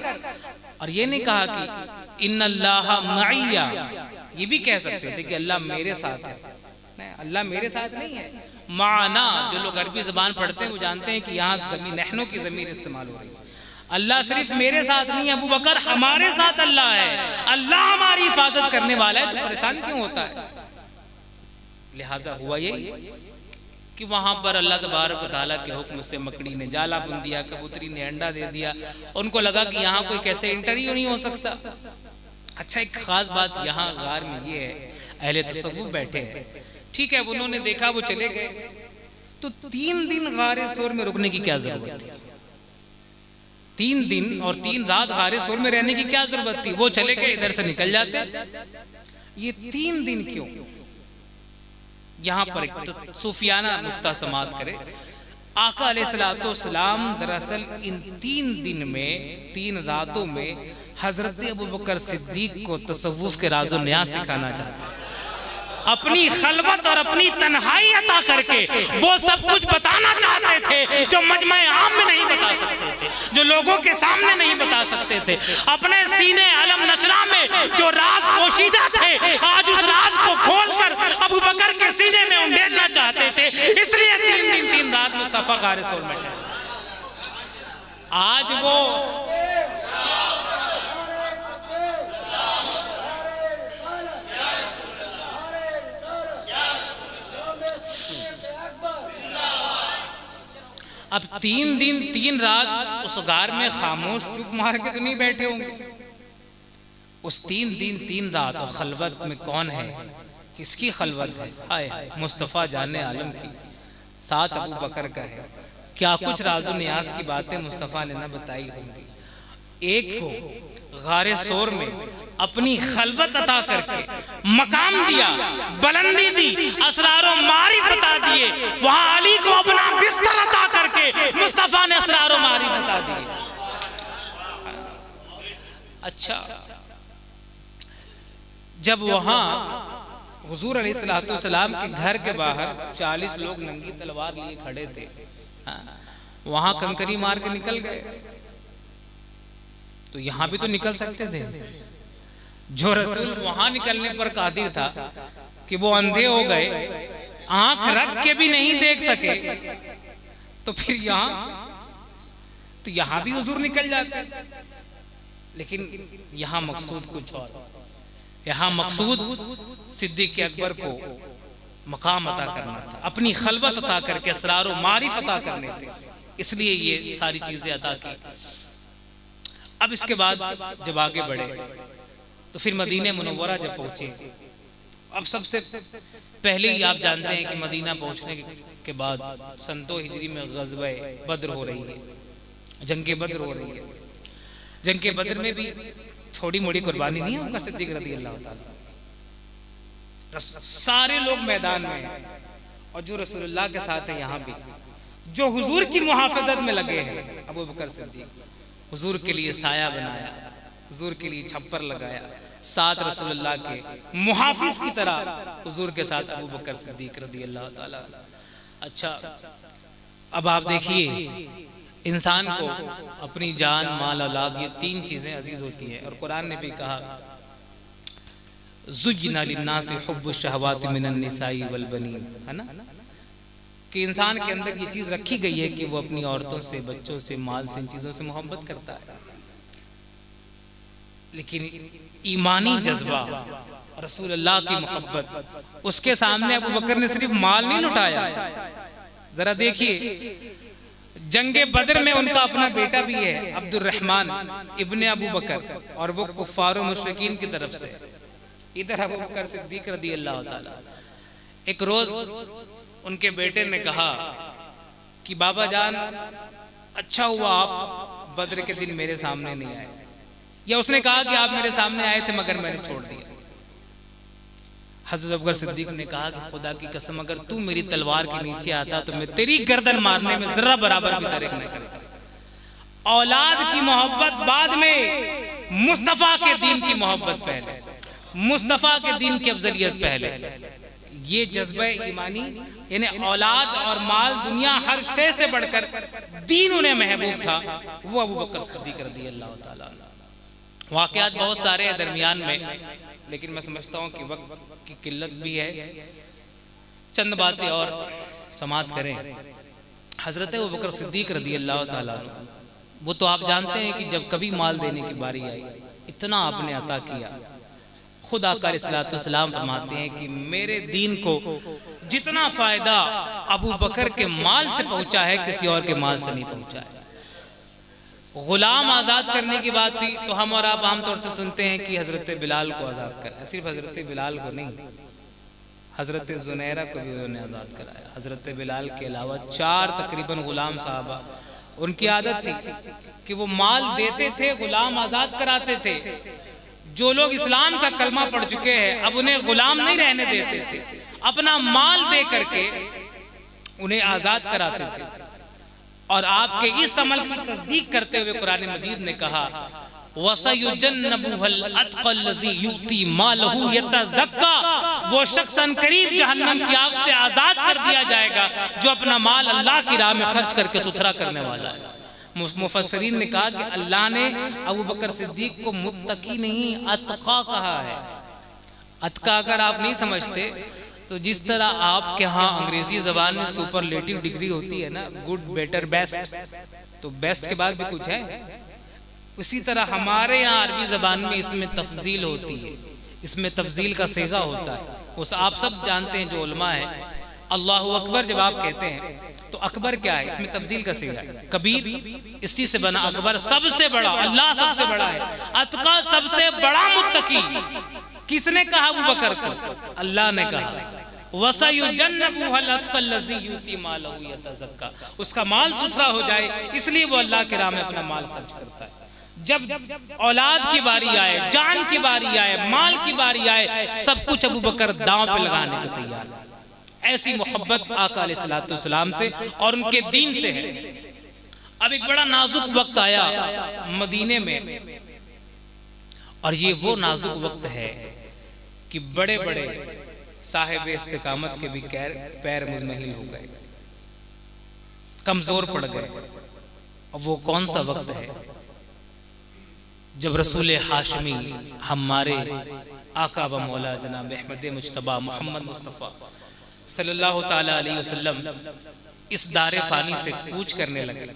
और ये नहीं कहा कि इन्नल्लाह मइया, ये भी कह सकते थे कि अल्लाह मेरे साथ है। नहीं, अल्लाह मेरे साथ नहीं है। माना, जो लोग अरबी ज़बान पढ़ते हैं वो जानते हैं कि यहाँ ज़मीन, नहनों की ज़मीन इस्तेमाल हो रही है। अल्लाह सिर्फ मेरे साथ नहीं है अबू बकर, हमारे साथ अल्लाह है, अल्लाह हमारी हिफाजत करने वाला है, तो परेशान क्यों होता है? लिहाजा हुआ यही कि वहां पर अल्लाह तबारक व तआला के हुक्म से मकड़ी ने जाला बुन दिया, कबूतरी ने अंडा दे दिया। उनको लगा कि यहाँ कोई कैसे एंटर ही नहीं हो सकता। अच्छा, एक खास बात यहाँ गार में ये है, अहले तसव्वुफ बैठे हैं, ठीक है, उन्होंने देखा, वो चले गए, तो 3 दिन गारे सोर में रुकने की क्या जरूरत थी? 3 दिन और 3 रात गारे सोर में रहने की क्या जरूरत थी? वो चले गए, इधर से निकल जाते। ये 3 दिन क्यों? यहां पर एक सूफियाना नुक्ता समात करे। आका अलैहिस्सलाम दरअसल इन 3 दिन में 3 रातों में हजरत अबू बकर सिद्दीक को तसव्वुफ के राज़ो न्याज़ सिखाना चाहते हैं। अपनी खलवत और अपनी तन्हाई अता करके वो सब कुछ बताना चाहते थे जो मजमे आम में नहीं बता सकते थे, जो लोगों के सामने नहीं बता सकते थे। अपने सीने अलम नशरा में जो राज पोशीदा थे, आज उस राज को खोलकर अबू बकर के सीने में उंडेलना चाहते थे। इसलिए 3 दिन 3 रात मुस्तफा गारे सोर में है। आज वो अब 3 दिन 3 रात उस गार में खामोश चुप मार के तो नहीं बैठे होंगे। उस 3 दिन 3 रात और खलवत में कौन है, किसकी खलवत है? हाय मुस्तफ़ा जाने आलम की, साथ अबू बकर का है। क्या कुछ राज़ो नियाज की बातें मुस्तफ़ा ने ना बताई होंगी। एक को गारे सोर में अपनी खलवत अता करके मकाम दिया, बुलंदी दी, असरारो मारिफ बता दिए। वहां अली को अपना बिस्तर अता करके मुस्तफा ने असरारो मारिफ बता दिए। अच्छा, जब वहां हुजूर अलैहिस्सलाम के घर के बाहर 40 लोग नंगी तलवार लिए खड़े थे, वहां कंकरी मार के निकल गए, तो यहां भी तो निकल सकते थे। जो रसूल वहां निकलने पर कादिर था कि वो अंधे हो गए, आंख रख के भी नहीं देख सके, तो फिर यहां भी हुजूर निकल जाते। लेकिन यहां मकसूद कुछ और, यहां मकसूद सिद्दीक़ अकबर को मकाम अता करना था, अपनी खलवत अता करके असरार व मारिफ अता करने थे, इसलिए ये सारी चीजें अता की। अब इसके बाद जब आगे बढ़े तो फिर मदीने मुनव्वरा जब पहुंचे, अब सबसे पहले ही आप जानते हैं कि मदीना पहुंचने के बाद सनतो हिजरी में ग़ज़वा बद्र हो रही है, जंग बद्र हो रही है। जंग बद्र में भी थोड़ी मोड़ी कुर्बानी नहीं है उनका सिद्दीक़ रज़ी अल्लाह ताला। सारे लोग मैदान में हैं और जो रसूलुल्लाह के साथ है यहाँ भी, जो हुजूर की मुहाफ़ज़त में लगे हैं। अबू बकर सिद्दीक़ हुजूर के लिए साया बनाया, हुजूर के लिए छप्पर लगाया, साथ रसूलुल्लाह के मुहाफिज की तरह हुजूर के साथ अबू बकर सिद्दीक़ रज़ी अल्लाह ताला। अच्छा, अब आप देखिए, इंसान को अपनी जान, माल, औलाद, ये 3 चीजें अजीज होती हैं। और कुरान ने भी कहा, ज़ुय्यिना लिन्नासि हुब्बुश शहवाति मिनन निसाई वल बनीन, है ना, कि इंसान के अंदर ये चीज रखी गई है कि वो अपनी औरतों से, बच्चों से, माल से, इन चीजों से मोहब्बत करता है। लेकिन ईमानी जज्बा, रसूलुल्लाह की मोहब्बत, उसके सामने अबू बकर ने सिर्फ माल नहीं लुटाया। जरा देखिए, जंगे बद्र में उनका अपना बेटा भी है अब्दुर्रहमान इब्ने अबू बकर, और वो कुफ्फार व मुशरिकीन की तरफ से। इधर अबू बकर सिद्दीक़ रज़ी अल्लाह ताला। एक रोज उनके बेटे ने कहा कि बाबा जान, अच्छा हुआ आप बद्र के दिन मेरे सामने नहीं आए, या उसने कहा कि आप मेरे सामने आए थे मगर मैंने छोड़ दिया। हज़रत अबू बकर सिद्दीक़ ने कहा कि खुदा की कसम, अगर तू मेरी तलवार के नीचे आता तो मैं तेरी गर्दन मारने में जरा बराबर भी दरेक नहीं करता। औलाद की मोहब्बत बाद में, मुस्तफ़ा के दीन की मोहब्बत पहले, मुस्तफ़ा के दीन की अफजलियत पहले। ये जज्बा ईमानी, यानी औलाद और माल, दुनिया हर शय से बढ़कर दीन उन्हें महबूब था, वो अबू बकर सिद्दीक़ रज़ी अल्लाह ताला। वाक़यात बहुत सारे हैं दरमियान में, लेकिन मैं समझता हूँ कि वक्त की किल्लत भी है, चंद बातें और समाप्त करें। हज़रत अबू बकर सिद्दीक़ रज़ी अल्लाह ताला, वो तो आप जानते हैं कि जब कभी माल देने की बारी आई, इतना आपने अता किया। खुद आका अलैहिस्सलाम फरमाते हैं कि मेरे दीन को जितना फायदा अबू बकर के माल से पहुंचा है, किसी और के माल से नहीं पहुंचा है। गुलाम आजाद करने की बात हुई तो हम और आप आमतौर से सुनते हैं कि हजरत बिलाल को आजाद कराया। सिर्फ हजरत बिलाल को नहीं, हजरत जुनैरा को भी उन्होंने आजाद कराया। हजरत बिलाल के अलावा 4 तकरीबन गुलाम साहबा, उनकी आदत थी कि वो माल देते थे, गुलाम आजाद कराते थे। जो लोग इस्लाम का कलमा पढ़ चुके हैं, अब उन्हें गुलाम नहीं रहने देते थे, अपना माल दे करके उन्हें आजाद कराते थे। और आपके इस अमल की तस्दीक करते हुए कुरान मजीद ने कहा वसयुजन्नबुहुल अत्क़ल्लज़ी युती मालहु यतज़क्का, वो शख्स अनकरीब जहन्नम की आग से आजाद कर दिया जाएगा जो अपना माल अल्लाह की राह में खर्च करके सुथरा करने वाला है। मुफस्सिरीन ने कहा कि अल्लाह ने अबू बकर सिद्दीक को मुत्तकी नहीं अत्क़ा कहा है। अत्क़ा अगर आप नहीं समझते तो जिस तरह आपके यहाँ अंग्रेजी जबान में सुपरलेटिव डिग्री होती है ना, गुड बेटर बेस्ट, तो बेस्ट के बाद भी कुछ है, उसी तरह हमारे यहाँ अरबी जबान में इसमें तफजील होती है, इसमें तफजील का सेगा होता है। उस आप सब जानते हैं जो उलमा है, अल्लाहु अकबर जब आप कहते हैं तो अकबर क्या है, इसमें तफजील का सेगा है। कबीर इसी से बना, अकबर सबसे बड़ा, अल्लाह सबसे बड़ा है, अत्का सबसे बड़ा मुत्तकी। किसने कहा अबू बकर को? अल्लाह ने कहा वसयुजन्नबुहुल अत्क़ल्लज़ी युती मालहु यतज़क्का, उसका माल सुथरा हो जाए इसलिए वो अल्लाह के राह में अपना माल खर्च करता है। जब औलाद की बारी आए, जान की बारी आए, माल की बारी आए, सब कुछ अबू बकर दांव पे लगाने को तैयार है। ऐसी मोहब्बत आका अलैहिस्सलातु वस्सलाम से और उनके दीन से है। अब एक बड़ा नाजुक वक्त आया मदीने में, और ये वो नाजुक वक्त है कि बड़े बड़े साहिब इस्तिकामत के भी पैर मुजमहिल हो गए, कमजोर पड़ गए। और वो कौन सा वक्त है जब रसूल हाशमी हमारे आका व मौला जनाब अहमद मुज्तबा मोहम्मद मुस्तफ़ा सल्लल्लाहु ताला अलैहि वसल्लम इस दारे फानी से कूच करने लगे।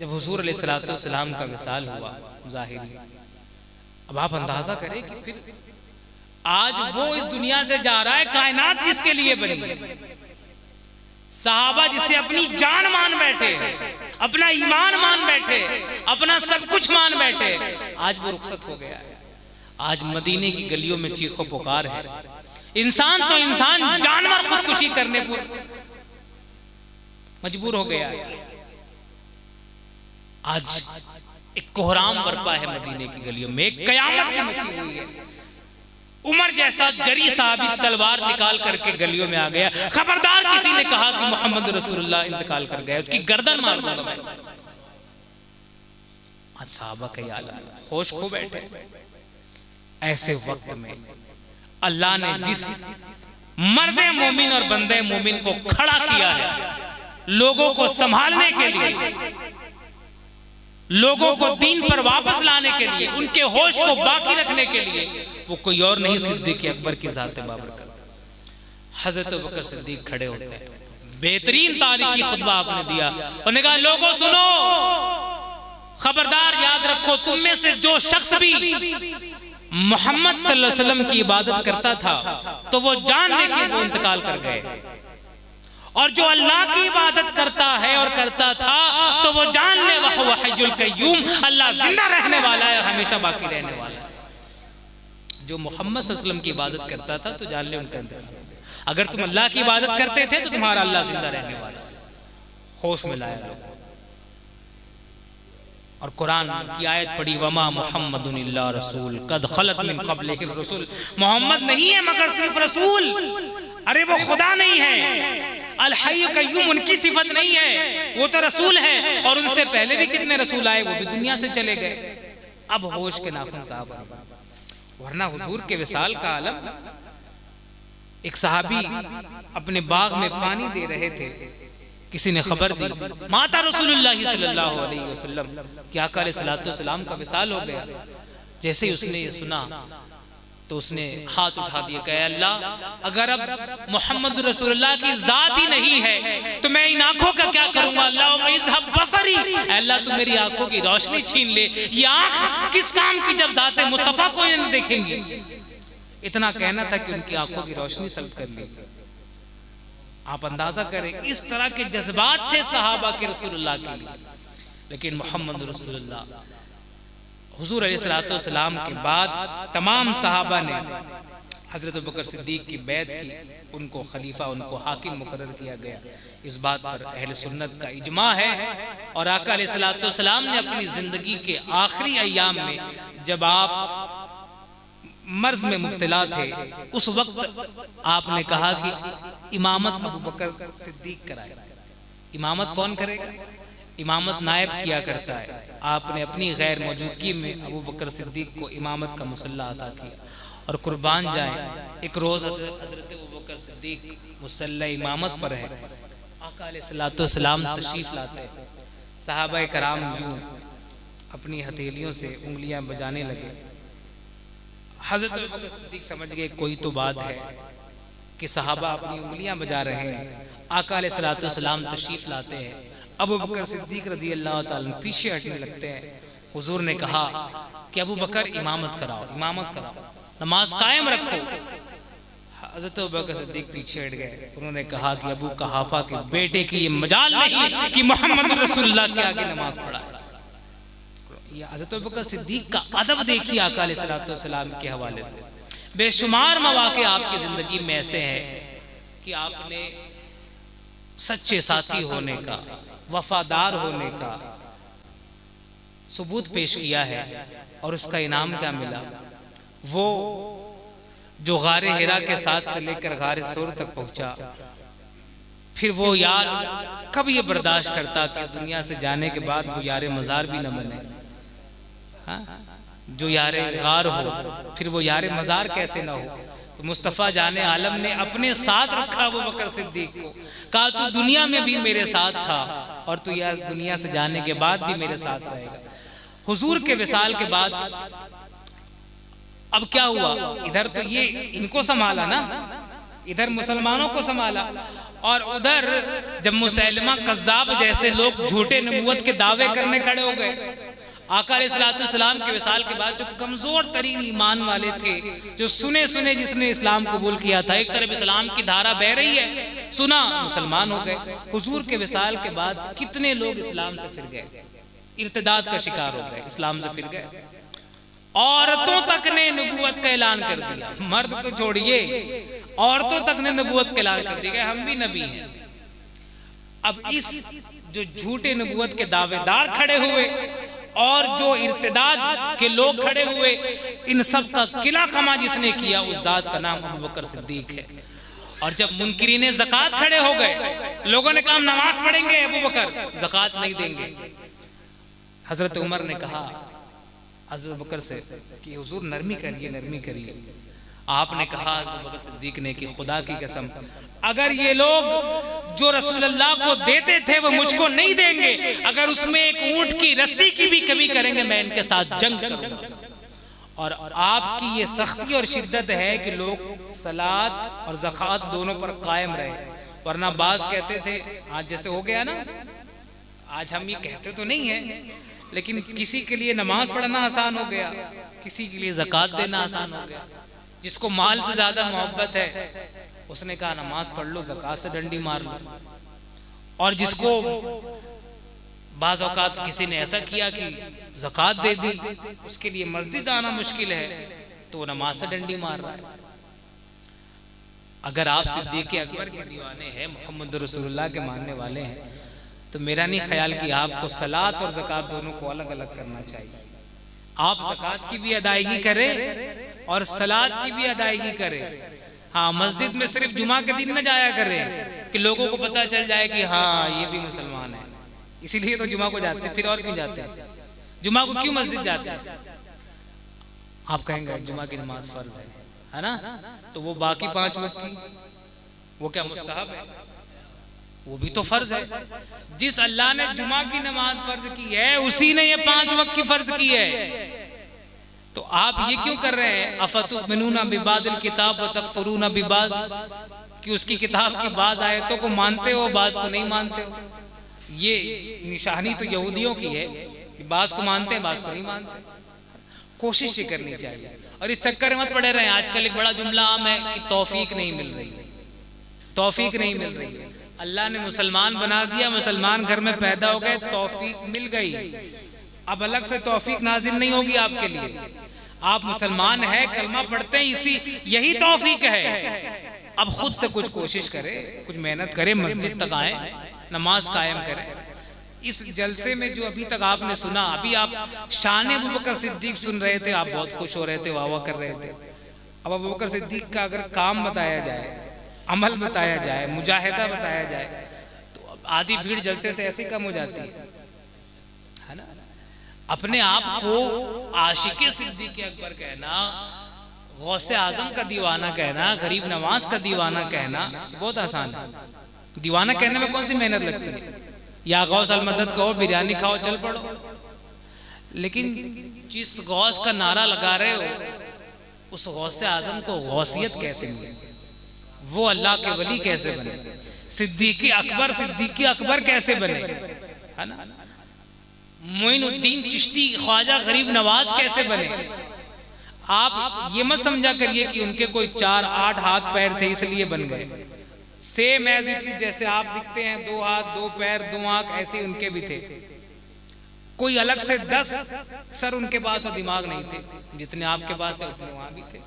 जब हुजूर अलैहिस्सलातु वस्सलाम का विसाल हुआ ज़ाहिरी, अब आप अंदाजा करें कि फिर आज वो इस दुनिया से जा रहा है, कायनात जिसके लिए बनी, सहाबा जिसे अपनी जान मान बैठे, अपना ईमान मान बैठे, अपना सब कुछ मान बैठे, आज वो रुखसत हो गया है। आज मदीने की गलियों में चीखो पुकार है। इंसान तो इंसान जानवर खुदकुशी करने पर मजबूर हो गया है। आज एक कोहराम बरपा है मदीने की गलियों में, एक कयामत की मची हुई है। उमर जैसा जरी साहबी तलवार निकाल करके गलियों में आ गया, खबरदार किसी ने कहा कि मोहम्मद रसूलुल्लाह इंतकाल कर गए, उसकी गर्दन मार दूंगा मैं। आज साहबा का ये हाल, होश खो बैठे। ऐसे वक्त में अल्लाह ने जिस मर्दे मोमिन और बंदे मोमिन को खड़ा किया है लोगों को संभालने के लिए, लोगों को दीन पर वापस लाने के लिए, उनके होश को बाकी रखने के लिए, वो कोई और नहीं सिद्दीक अकबर की ज़ात बाबरकत। हजरत अबू बकर सिद्दीक खड़े होते हैं, बेहतरीन तारीखी खुतबा आपने दिया, उन्होंने कहा लोगों सुनो, खबरदार याद रखो, तुम में से जो शख्स भी मोहम्मद सल्लल्लाहु अलैहि वसल्लम की इबादत करता था तो वो जान ले कि वो इंतकाल कर गए, और जो अल्लाह की इबादत करता है और करता था तो वो जान ले वह हय्युल कय्यूम, अल्लाह जिंदा रहने वाला है, हमेशा बाकी रहने वाला है। जो मोहम्मद सल्लल्लाहु अलैहि वसल्लम की इबादत करता था तो जान ले उनका इंतकाल। अगर तुम अल्लाह की इबादत करते थे तो तुम्हारा अल्लाह जिंदा रहने वाला है। होश में लाया लोग, और कुरान की आयत पढ़ी, वमा मुहम्मदुन इल्ला रसूल कद खलत मिन क़ब्लिहि रसूल, मोहम्मद नहीं है मगर सिर्फ रसूल। अरे वो खुदा नहीं है, अल हय्यु कय्यूम उनकी सिफत नहीं है, वो तो रसूल है, और उनसे पहले भी कितने रसूल आए, वो भी दुनिया से चले गए। अब होश के नाखून साहब, वरना हुजूर के विसाल का आलम। एक सहाबी अपने बाग में पानी दे रहे थे, किसी ने खबर दी माता रसूलुल्लाह सल्लल्लाहु अलैहि वसल्लम कि आका अलैहिस्सलातु वस्सलाम का विसाल हो गया। जैसे ही उसने ये सुना तो उसने हाथ उठा दिया, कहा अल्लाह अगर अब मोहम्मद रसूलुल्लाह की जात ही नहीं है तो मैं इन आंखों का क्या करूंगा। अल्लाह इज़हब बसरी, अल्लाह तू मेरी आंखों की रोशनी छीन ले, ये आंख किस काम की जब जाते मुस्तफा को ये नहीं देखेंगी। इतना कहना था कि उनकी आंखों की रोशनी सल्ब कर ली। आप अंदाजा करें, इस तरह के जज्बात थे सहाबा के रसूलुल्लाह के लिए। लेकिन मोहम्मद रसूलुल्लाह हुजूर अलैहिस्सलातु वस्सलाम के बाद तमाम सहाबा ने हजरत अबू बकर सिद्दीक की बैत की, उनको खलीफा, उनको हाकिम मुकर्रर किया गया। इस बात पर अहले सुन्नत का इजमा है। और आका अलैहिस्सलातु वस्सलाम ने अपनी जिंदगी के आखिरी अय्याम में, जब आप मर्ज में मुब्तला थे, उस वक्त आपने कहा कि इमामत अबू बकर सिद्दीक कराए। इमामत कौन करेगा? इमामत नायब किया करता है। आपने अपनी गैर मौजूदगी में अबू बकर सिद्दीक को इमामत का मुसल्ला अता किया। और कुर्बान जाए, एक रोज हजरत अबू बकर सिद्दीक मुसल्ला इमामत पर है, आका अलैहिस्सलाम तशरीफ लाते हैं। सहाबा कराम यूं अपनी हथेलियों से उंगलियां बजाने लगे। हजरत अबू बकर सिद्दीक समझ गए कोई तो बात है कि सहाबा अपनी उंगलियां बजा रहे हैं। आका अलैहिस्सलाम तशरीफ लाते हैं। अबू बकर सिद्दीक रज़ी अल्लाह ताला पीछे हटने लगते हैं। हुजूर ने कहा कि अबू बकर इमामत कराओ, इमामत कराओ, नमाज कायम रखो। हज़रत अबू बकर सिद्दीक पीछे हट गए। उन्होंने कहा कि अबू कहाफा के बेटे की ये मजाल नहीं कि मोहम्मद रसूलुल्लाह के आगे नमाज पढ़ाए। ये हज़रत अबू बकर सिद्दीक का अदब देखिए आका अलैहिस्सलाम के हवाले से। बेशुमार मौके आपकी जिंदगी में ऐसे हैं कि आपने सच्चे साथी होने का, वफादार होने का सबूत पेश किया है और उसका इनाम क्या मिला? वो जो गारे हिरा के साथ से लेकर गारे सूर तक पहुंचा, फिर वो यार कब ये बर्दाश्त करता कि इस दुनिया से जाने के बाद वो यार मजार भी न बने। हाँ? जो यारे गार हो फिर वो यारे मजार कैसे ना हो? मुस्तफ़ा जाने आलम ने अपने साथ रखा अबू बकर सिद्दीक को, कहा तू दुनिया में भी मेरे साथ था और तू यह दुनिया से जाने के बाद भी मेरे साथ रहेगा। हुजूर के विसाल के बाद अब क्या हुआ? इधर तो ये इनको संभाला ना, इधर मुसलमानों को संभाला, और उधर जब मुसैलमा कज़्ज़ाब जैसे लोग झूठे नबूवत के दावे करने खड़े हो गए। आका अलैहिस्सलाम के विसाल के बाद जो कमजोर तरीन ईमान वाले थे, जो सुने सुने जिसने इस्लाम कबूल किया था, एक तरफ इस्लाम की धारा बह रही है, सुना मुसलमान हो गए। हुजूर के विसाल के बाद कितने लोग इस्लाम से फिर गए, इर्तिदाद का शिकार हो गए, इस्लाम से फिर गए। औरतों तक ने नबूवत का ऐलान कर दिया, मर्द तो छोड़िए, औरतों तक ने नबूवत का ऐलान कर दिया, हम भी नबी हैं। अब इस जो झूठे नबूवत के दावेदार खड़े हुए और जो इर्तिदाद के लोग खड़े हुए, इन सब का किला कमा जिसने किया उस जात का नाम अबू बकर सिद्दीक है। और जब मुनकिरीने ज़कात खड़े हो गए, लोगों ने कहा नमाज पढ़ेंगे, अबू बकर ज़कात नहीं देंगे। हजरत उमर ने कहा हजरत बकर से कि हुजूर नरमी करिए, नरमी करिए। आपने कहा हजरत बकर सिद्दीक ने कि खुदा की कसम अगर ये लोग जो रसूलुल्लाह को देते थे वो मुझको नहीं देंगे, अगर उसमें एक ऊंट की रस्सी की भी कमी करेंगे मैं इनके साथ जंग करूंगा। और आपकी ये सख्ती और शिद्दत है कि लोग सलात और ज़कात दोनों पर कायम रहे, वरना बाज कहते थे, आज जैसे हो गया ना, आज हम ये कहते तो नहीं है, लेकिन किसी के लिए नमाज पढ़ना आसान हो गया, किसी के लिए ज़कात देना आसान हो गया। जिसको माल से ज्यादा मोहब्बत है उसने कहा नमाज पढ़ लो, ज़कात से डंडी मार लो। और जिसको बाज़ औक़ात किसी ने ऐसा किया कि ज़कात दे दी, उसके लिए मस्जिद आना मुश्किल है, तो नमाज से डंडी मार रहा है। अगर आप सिद्दीक़ अकबर के दीवाने हैं, मोहम्मद रसूलुल्लाह के मानने वाले हैं, तो मेरा नहीं ख्याल कि आपको सलात और ज़कात दोनों को अलग अलग करना चाहिए। आप ज़कात की भी अदायगी करें और सलात की भी अदायगी करें। हाँ, मस्जिद में सिर्फ जुमा के दिन न जाया करें कि लोगों को पता चल जाए कि हाँ ये भी मुसलमान है, इसीलिए तो जुमा को जाते हैं, फिर और क्यों जाते हैं? जुमा को क्यों मस्जिद जाते हैं? आप कहेंगे जुमा की नमाज फर्ज है ना, तो वो बाकी 5 वक्त की वो क्या मुस्तहब है? वो भी तो फर्ज है। जिस अल्लाह ने जुमा की नमाज फर्ज की है उसी ने ये 5 वक्त की फर्ज की है। तो आप ये क्यों कर रहे हैं? अफतुमिनूना बिबादिल किताब व तकफुरूना बिबाद, कि उसकी किताब की बाज आयतों को मानते हो, बाज को नहीं मानते हो। ये निशानी तो यहूदियों की है कि बाज को मानते हैं, बाज को नहीं मानते। कोशिश ये करनी चाहिए और इस चक्कर में मत पड़े रहे। आजकल एक बड़ा जुमला आम है कि तौफीक नहीं मिल रही है, तौफीक नहीं मिल रही है। अल्लाह ने मुसलमान बना दिया, मुसलमान घर में पैदा हो गए, तौफीक मिल गई, अब अलग से तौफीक नाजिल नहीं होगी आपके लिए। आप मुसलमान हैं, कलमा पढ़ते हैं, इसी यही तौफीक है। अब खुद से कुछ कोशिश करें, कुछ मेहनत करें, मस्जिद तक आए, नमाज कायम करें। इस जलसे में जो अभी तक आपने सुना, अभी आप शान अबू बकर सिद्दीक सुन रहे थे, आप बहुत खुश हो रहे थे, वाह वाह कर रहे थे। अब अबू बकर सिद्दीक का अगर काम बताया जाए, अमल बताया जाए, मुजाहिदा बताया जाए, तो आधी भीड़ जलसे से ऐसी कम हो जाती है ना। अपने आप को आशिके सिद्दीक़ अकबर कहना, गौसे आजम का दीवाना कहना, गरीब नवाज का दीवाना कहना बहुत आसान है। दीवाना कहने में कौन सी मेहनत लगती है? या गौस अल मदद कहो, बिरयानी खाओ, चल पड़ो। लेकिन जिस गौस का नारा लगा रहे हो उस गौसे आजम को गौसियत कैसे मिले, वो अल्लाह के वली कैसे बने, सिद्दीक़ अकबर कैसे बने, है ना। मोइनुद्दीन चिश्ती ख्वाजा गरीब नवाज कैसे बने। आप ये मत समझा करिए कि उनके कोई 4-8 हाथ पैर थे इसलिए बन गए। सेम एज इट इज, जैसे आप दिखते हैं, 2 हाथ 2 पैर 2 आंख, ऐसे उनके भी थे। कोई अलग से 10 सर उनके पास और दिमाग नहीं थे, जितने आपके पास थे उतने वहां भी थे।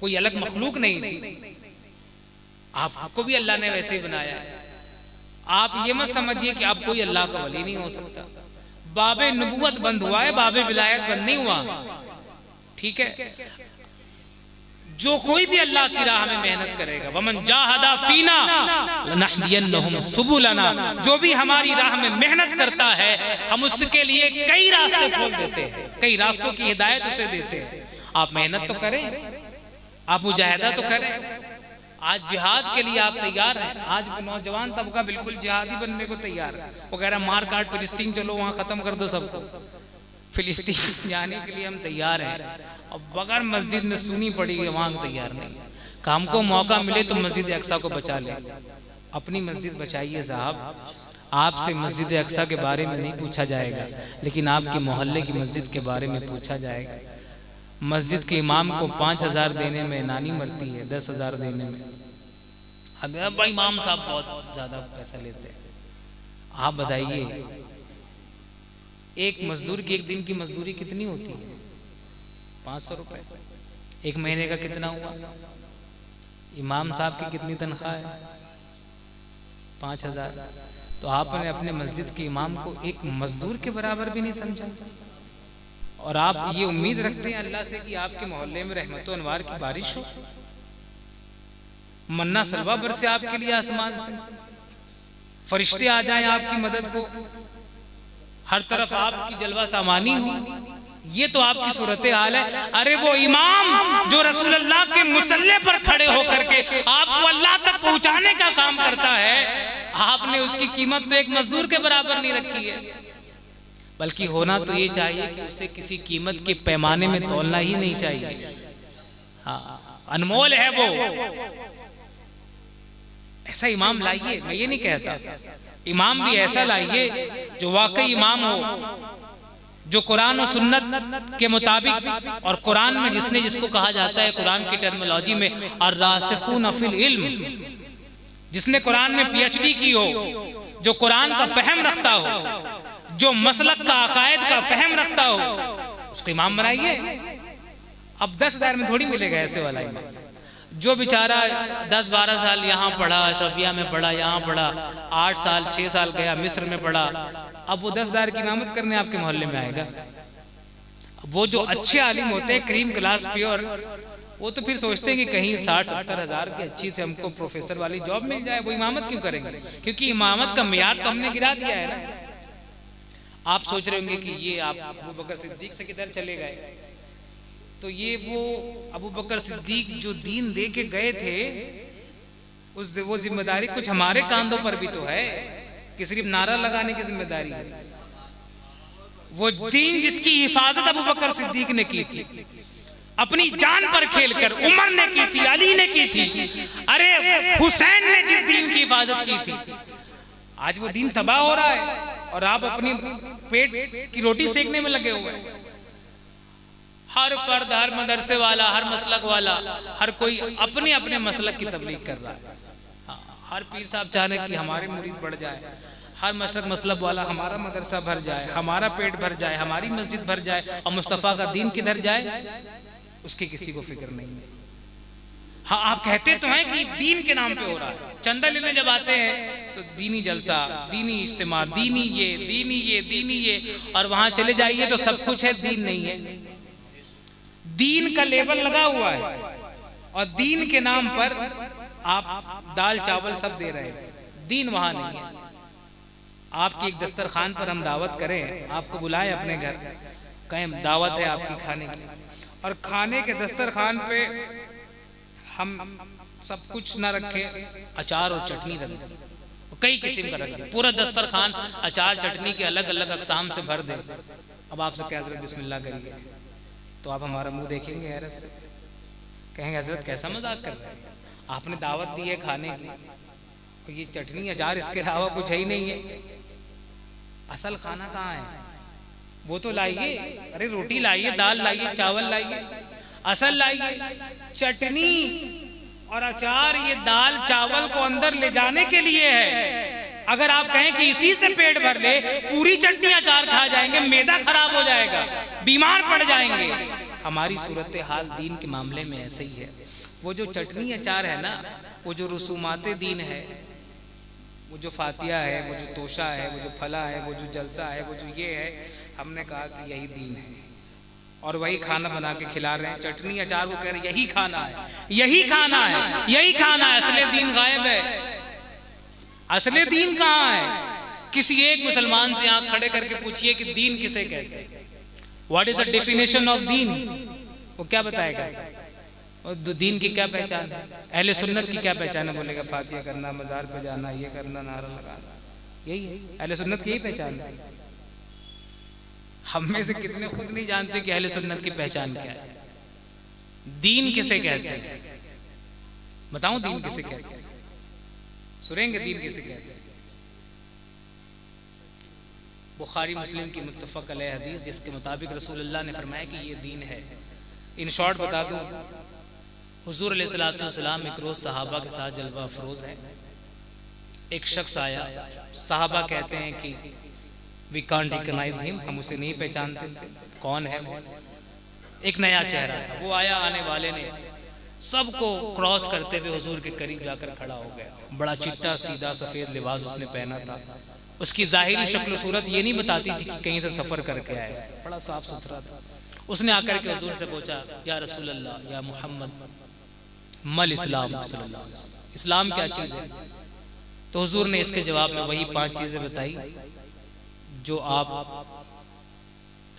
कोई अलग मखलूक नहीं थी, आपको भी अल्लाह ने वैसे ही बनाया है। आप ये मत समझिए कि आप कोई अल्लाह का वली नहीं हो सकता। बाबे नबुवत बंद हुआ है, बाबे विलायत बंद नहीं हुआ, ठीक है। जो कोई भी अल्लाह की राह में मेहनत करेगा, वमन जाहदा फीना लनहदियन्नहुम सुबुलना, जो भी हमारी राह में मेहनत करता है हम उसके लिए कई रास्ते खोल देते हैं, कई रास्तों की हिदायत उसे देते हैं। आप मेहनत तो करें, आप मुजाहिदा तो करें। आज जिहाद के लिए आप तैयार हैं? आज नौजवान तबका बिल्कुल जिहादी बनने को तैयार है। वो कह रहा है मार काट फिलिस्तीन चलो, वहां खत्म कर दो सबको। फिलिस्तीन जाने के लिए हम तैयार हैं, और बगैर मस्जिद में सुनी पड़ी है वहां तैयार नहीं। काम को मौका मिले तो मस्जिद अक्सा को बचा ले। अपनी मस्जिद बचाइए साहब। आपसे मस्जिद अक्सा के बारे में नहीं पूछा जाएगा, लेकिन आपके मोहल्ले की मस्जिद के बारे में पूछा जाएगा। मस्जिद के इमाम को 5,000 देने में नानी मरती है, 10,000 देने में। अब भाई इमाम साहब बहुत ज्यादा पैसा लेते हैं। आप बताइए एक मजदूर की एक दिन की मजदूरी कितनी होती है? 500 रुपए। एक महीने का कितना हुआ? इमाम साहब की कितनी तनख्वाह है? 5,000। तो आपने अपने मस्जिद के इमाम को एक मजदूर के बराबर भी नहीं समझा, और आप ये उम्मीद रखते हैं अल्लाह से कि आपके मोहल्ले में रहमत व अनवार की बारिश हो, मन्ना सलवा बरसे आपके लिए आसमान से, फरिश्ते आ जाएं आपकी मदद को, हर तरफ आपकी जलवा सामानी हो। ये तो आपकी सूरत हाल है। अरे वो इमाम जो रसूल अल्लाह के मुसल्ले पर खड़े होकर के आपको अल्लाह तक पहुंचाने का काम करता है, आपने उसकी कीमत तो एक मजदूर के बराबर नहीं रखी है। बल्कि होना तो ये चाहिए कि उसे किसी कीमत के पैमाने में तोलना ही नहीं चाहिए। हाँ, अनमोल है वो। ऐसा इमाम लाइए, मैं ये नहीं कहता, इमाम भी ऐसा लाइए जो वाकई इमाम हो, जो कुरान और सुन्नत के मुताबिक, और कुरान में जिसको कहा जाता है कुरान की टर्मिनोलॉजी में अर्रासिखून फिल इल्म, जिसने कुरान में PhD की हो, जो कुरान का फहम रखता हो, जो मसलक का अकायद का फहम रखता हो, उसको इमाम बनाइए। अब 10,000 में थोड़ी मिलेगा ऐसे वाला इमाम। जो बेचारा 10-12 साल यहाँ पढ़ा, शफिया में पढ़ा, यहाँ पढ़ा, 8 साल 6 साल गया मिस्र में पढ़ा, अब वो 10,000 की इमामत करने आपके मोहल्ले में आएगा। वो जो अच्छे आलिम होते हैं, क्रीम क्लास प्योर, वो तो फिर सोचते हैं कि कहीं 60-70 हज़ार की अच्छी से हमको प्रोफेसर वाली जॉब मिल जाए। वो इमामत क्यों करेंगे? क्योंकि इमामत का मियार तो हमने गिरा दिया है ना। आप सोच रहे होंगे कि ये आप अबू बकर सिद्दीक से किधर चले गए, तो ये वो अबू बकर सिद्दीक जो दीन दे के गए थे, वो जिम्मेदारी कुछ हमारे कांधों पर भी तो है कि सिर्फ नारा लगाने की जिम्मेदारी है। वो दीन जिसकी हिफाजत अबू बकर सिद्दीक ने की थी, अपनी जान पर खेलकर, उमर ने की थी, अली ने की थी, अरे हुसैन ने जिस दीन की हिफाजत की थी, आज वो दीन तबाह हो रहा है और आप अपनी पेट की रोटी सेकने में लगे हुए हैं। हर फर्द, हर मदरसे वाला, हर मसलक वाला, हर कोई अपने अपने मसलक की तबलीग कर रहा है। हर पीर साहब चाह रहे कि हमारे मुरीद बढ़ जाए, हर मसलब वाला हमारा मदरसा भर जाए, हमारा पेट भर जाए, हमारी मस्जिद भर जाए, और मुस्तफ़ा का दीन किधर जाए उसकी किसी को फिक्र नहीं है। हाँ, आप कहते तो हैं कि दीन के नाम पे हो रहा है, चंदा लेने जब आते हैं तो दीनी जलसा, दीनी इज्तिमा, दीनी ये, दीनी ये, दीनी ये, और वहां चले जाइए तो सब कुछ है, दीन नहीं है। दीन का लेबल लगा हुआ है और दीन के नाम पर आप दाल चावल सब दे रहे हैं, दीन वहां नहीं है। आपकी एक दस्तरखान पर हम दावत करें, आपको बुलाएं अपने घर, कहें दावत है आपकी खाने की, और खाने के दस्तरखान पे हम सब कुछ ना रखें, अचार और चटनी रख दें, कई किस्म का रख दें, पूरा दस्तरखान अचार चटनी के अलग अलग अक़साम से भर दें। अब आपसे क्या हज़रत बिस्मिल्लाह करिए, तो आप हमारा मुंह देखेंगे हैरत से, कहेंगे हज़रत कैसा मजाक कर रहे हैं, आपने दावत दी है खाने की, तो ये चटनी अचार इसके अलावा कुछ है ही नहीं है, असल खाना कहाँ है, वो तो लाइए, अरे रोटी लाइए, दाल लाइए, चावल लाइए, असल लाइए। चटनी और अचार ये दाल चावल को अंदर ले जाने के लिए है। अगर आप कहें कि इसी से पेट भर ले, पूरी चटनी अचार खा जाएंगे, मैदा खराब हो जाएगा, बीमार पड़ जाएंगे। हमारी सूरत हाल दीन के मामले में ऐसे ही है। वो जो चटनी अचार है ना, वो जो रसूमाते दीन है, वो जो फातिया है, वो जो तोशा है, वो जो फला है, वो जो जलसा है, वो जो ये है, हमने कहा कि यही दीन है, और वही खाना बना के खिला रहे हैं। चटनी अचार को कह रहे हैं यही खाना है, यही खाना है, यही खाना है। असले दीन गायब है, असले दीन कहाँ है? किसी एक मुसलमान से आंख खड़े करके पूछिए कि दीन किसे कहते हैं, what is the definition of दीन, वो क्या बताएगा? और दीन की क्या पहचान है, अहले सुन्नत की क्या पहचान है? बोलेगा फातिया करना, मजार पे जाना, ये करना, नारा लगाना, यही है अहले सुन्नत की, यही पहचान है। हम में से कितने खुद नहीं जानते कि अहले सुन्नत की पहचान क्या है, दीन किसे कहते हैं? बताऊं दीन किसे कहते हैं? सुनेंगे दीन किसे कहते हैं? बुखारी मुस्लिम की मुत्तफक अलैह हदीस, जिसके मुताबिक रसूलुल्लाह ने फरमाया कि ये दीन है। इन शॉर्ट बता दूं, हुजूर अलैहिस्सलातु वस्सलाम एक रोज सहाबा के साथ जलवा अफरोज है। एक शख्स आया, सहाबा कहते हैं कि वी कांट रिकॉग्नाइज हिम, हम उसे नहीं पहचानते थे, कौन है वो? एक नया चेहरा था। वो आया, आने वाले ने सबको क्रॉस करते हुए हुजूर के करीब जाकर खड़ा हो गया। बड़ा चिट्टा सीधा सफेद लिबास उसने पहना था। उसकी जाहिरी शक्ल सूरत ये नहीं बताती थी कि कहीं से सफर करके आए, बड़ा साफ सुथरा था। उसने आकर के हुजूर से पूछा, या रसूल अल्लाह, या मोहम्मद, मल इस्लाम, सल्लल्लाहु अलैहि वसल्लम, इस्लाम क्या चीज है? तो हुजूर ने इसके जवाब में वही 5 चीजें बताई जो आप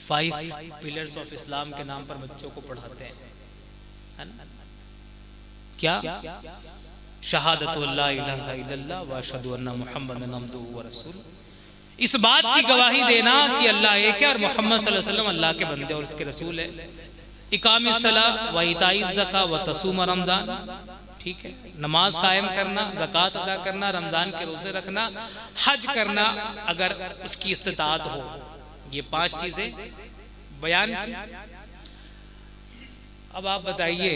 5 पिलर्स ऑफ इस्लाम के नाम पर बच्चों को पढ़ाते हैं, है ना? क्या? शहादतु अल्ला इलाहा इल्लल्लाह व अशहदु अन्ना मुहम्मदन अब्दुहु व रसूलुहु, इस बात की गवाही देना कि अल्लाह एक है और मोहम्मद सल्लल्लाहु अलैहि वसल्लम अल्लाह के बंदे और उसके रसूल है। इकामिस सलाह व इताइज ज़का व तसूम रमज़ान, ठीक है, नमाज कायम करना, ज़कात अदा करना, रमज़ान के रोज़े रखना, हज करना अगर उसकी इस्तिताअत हो। ये 5 चीज़ें बयान की। अब आप बताइए,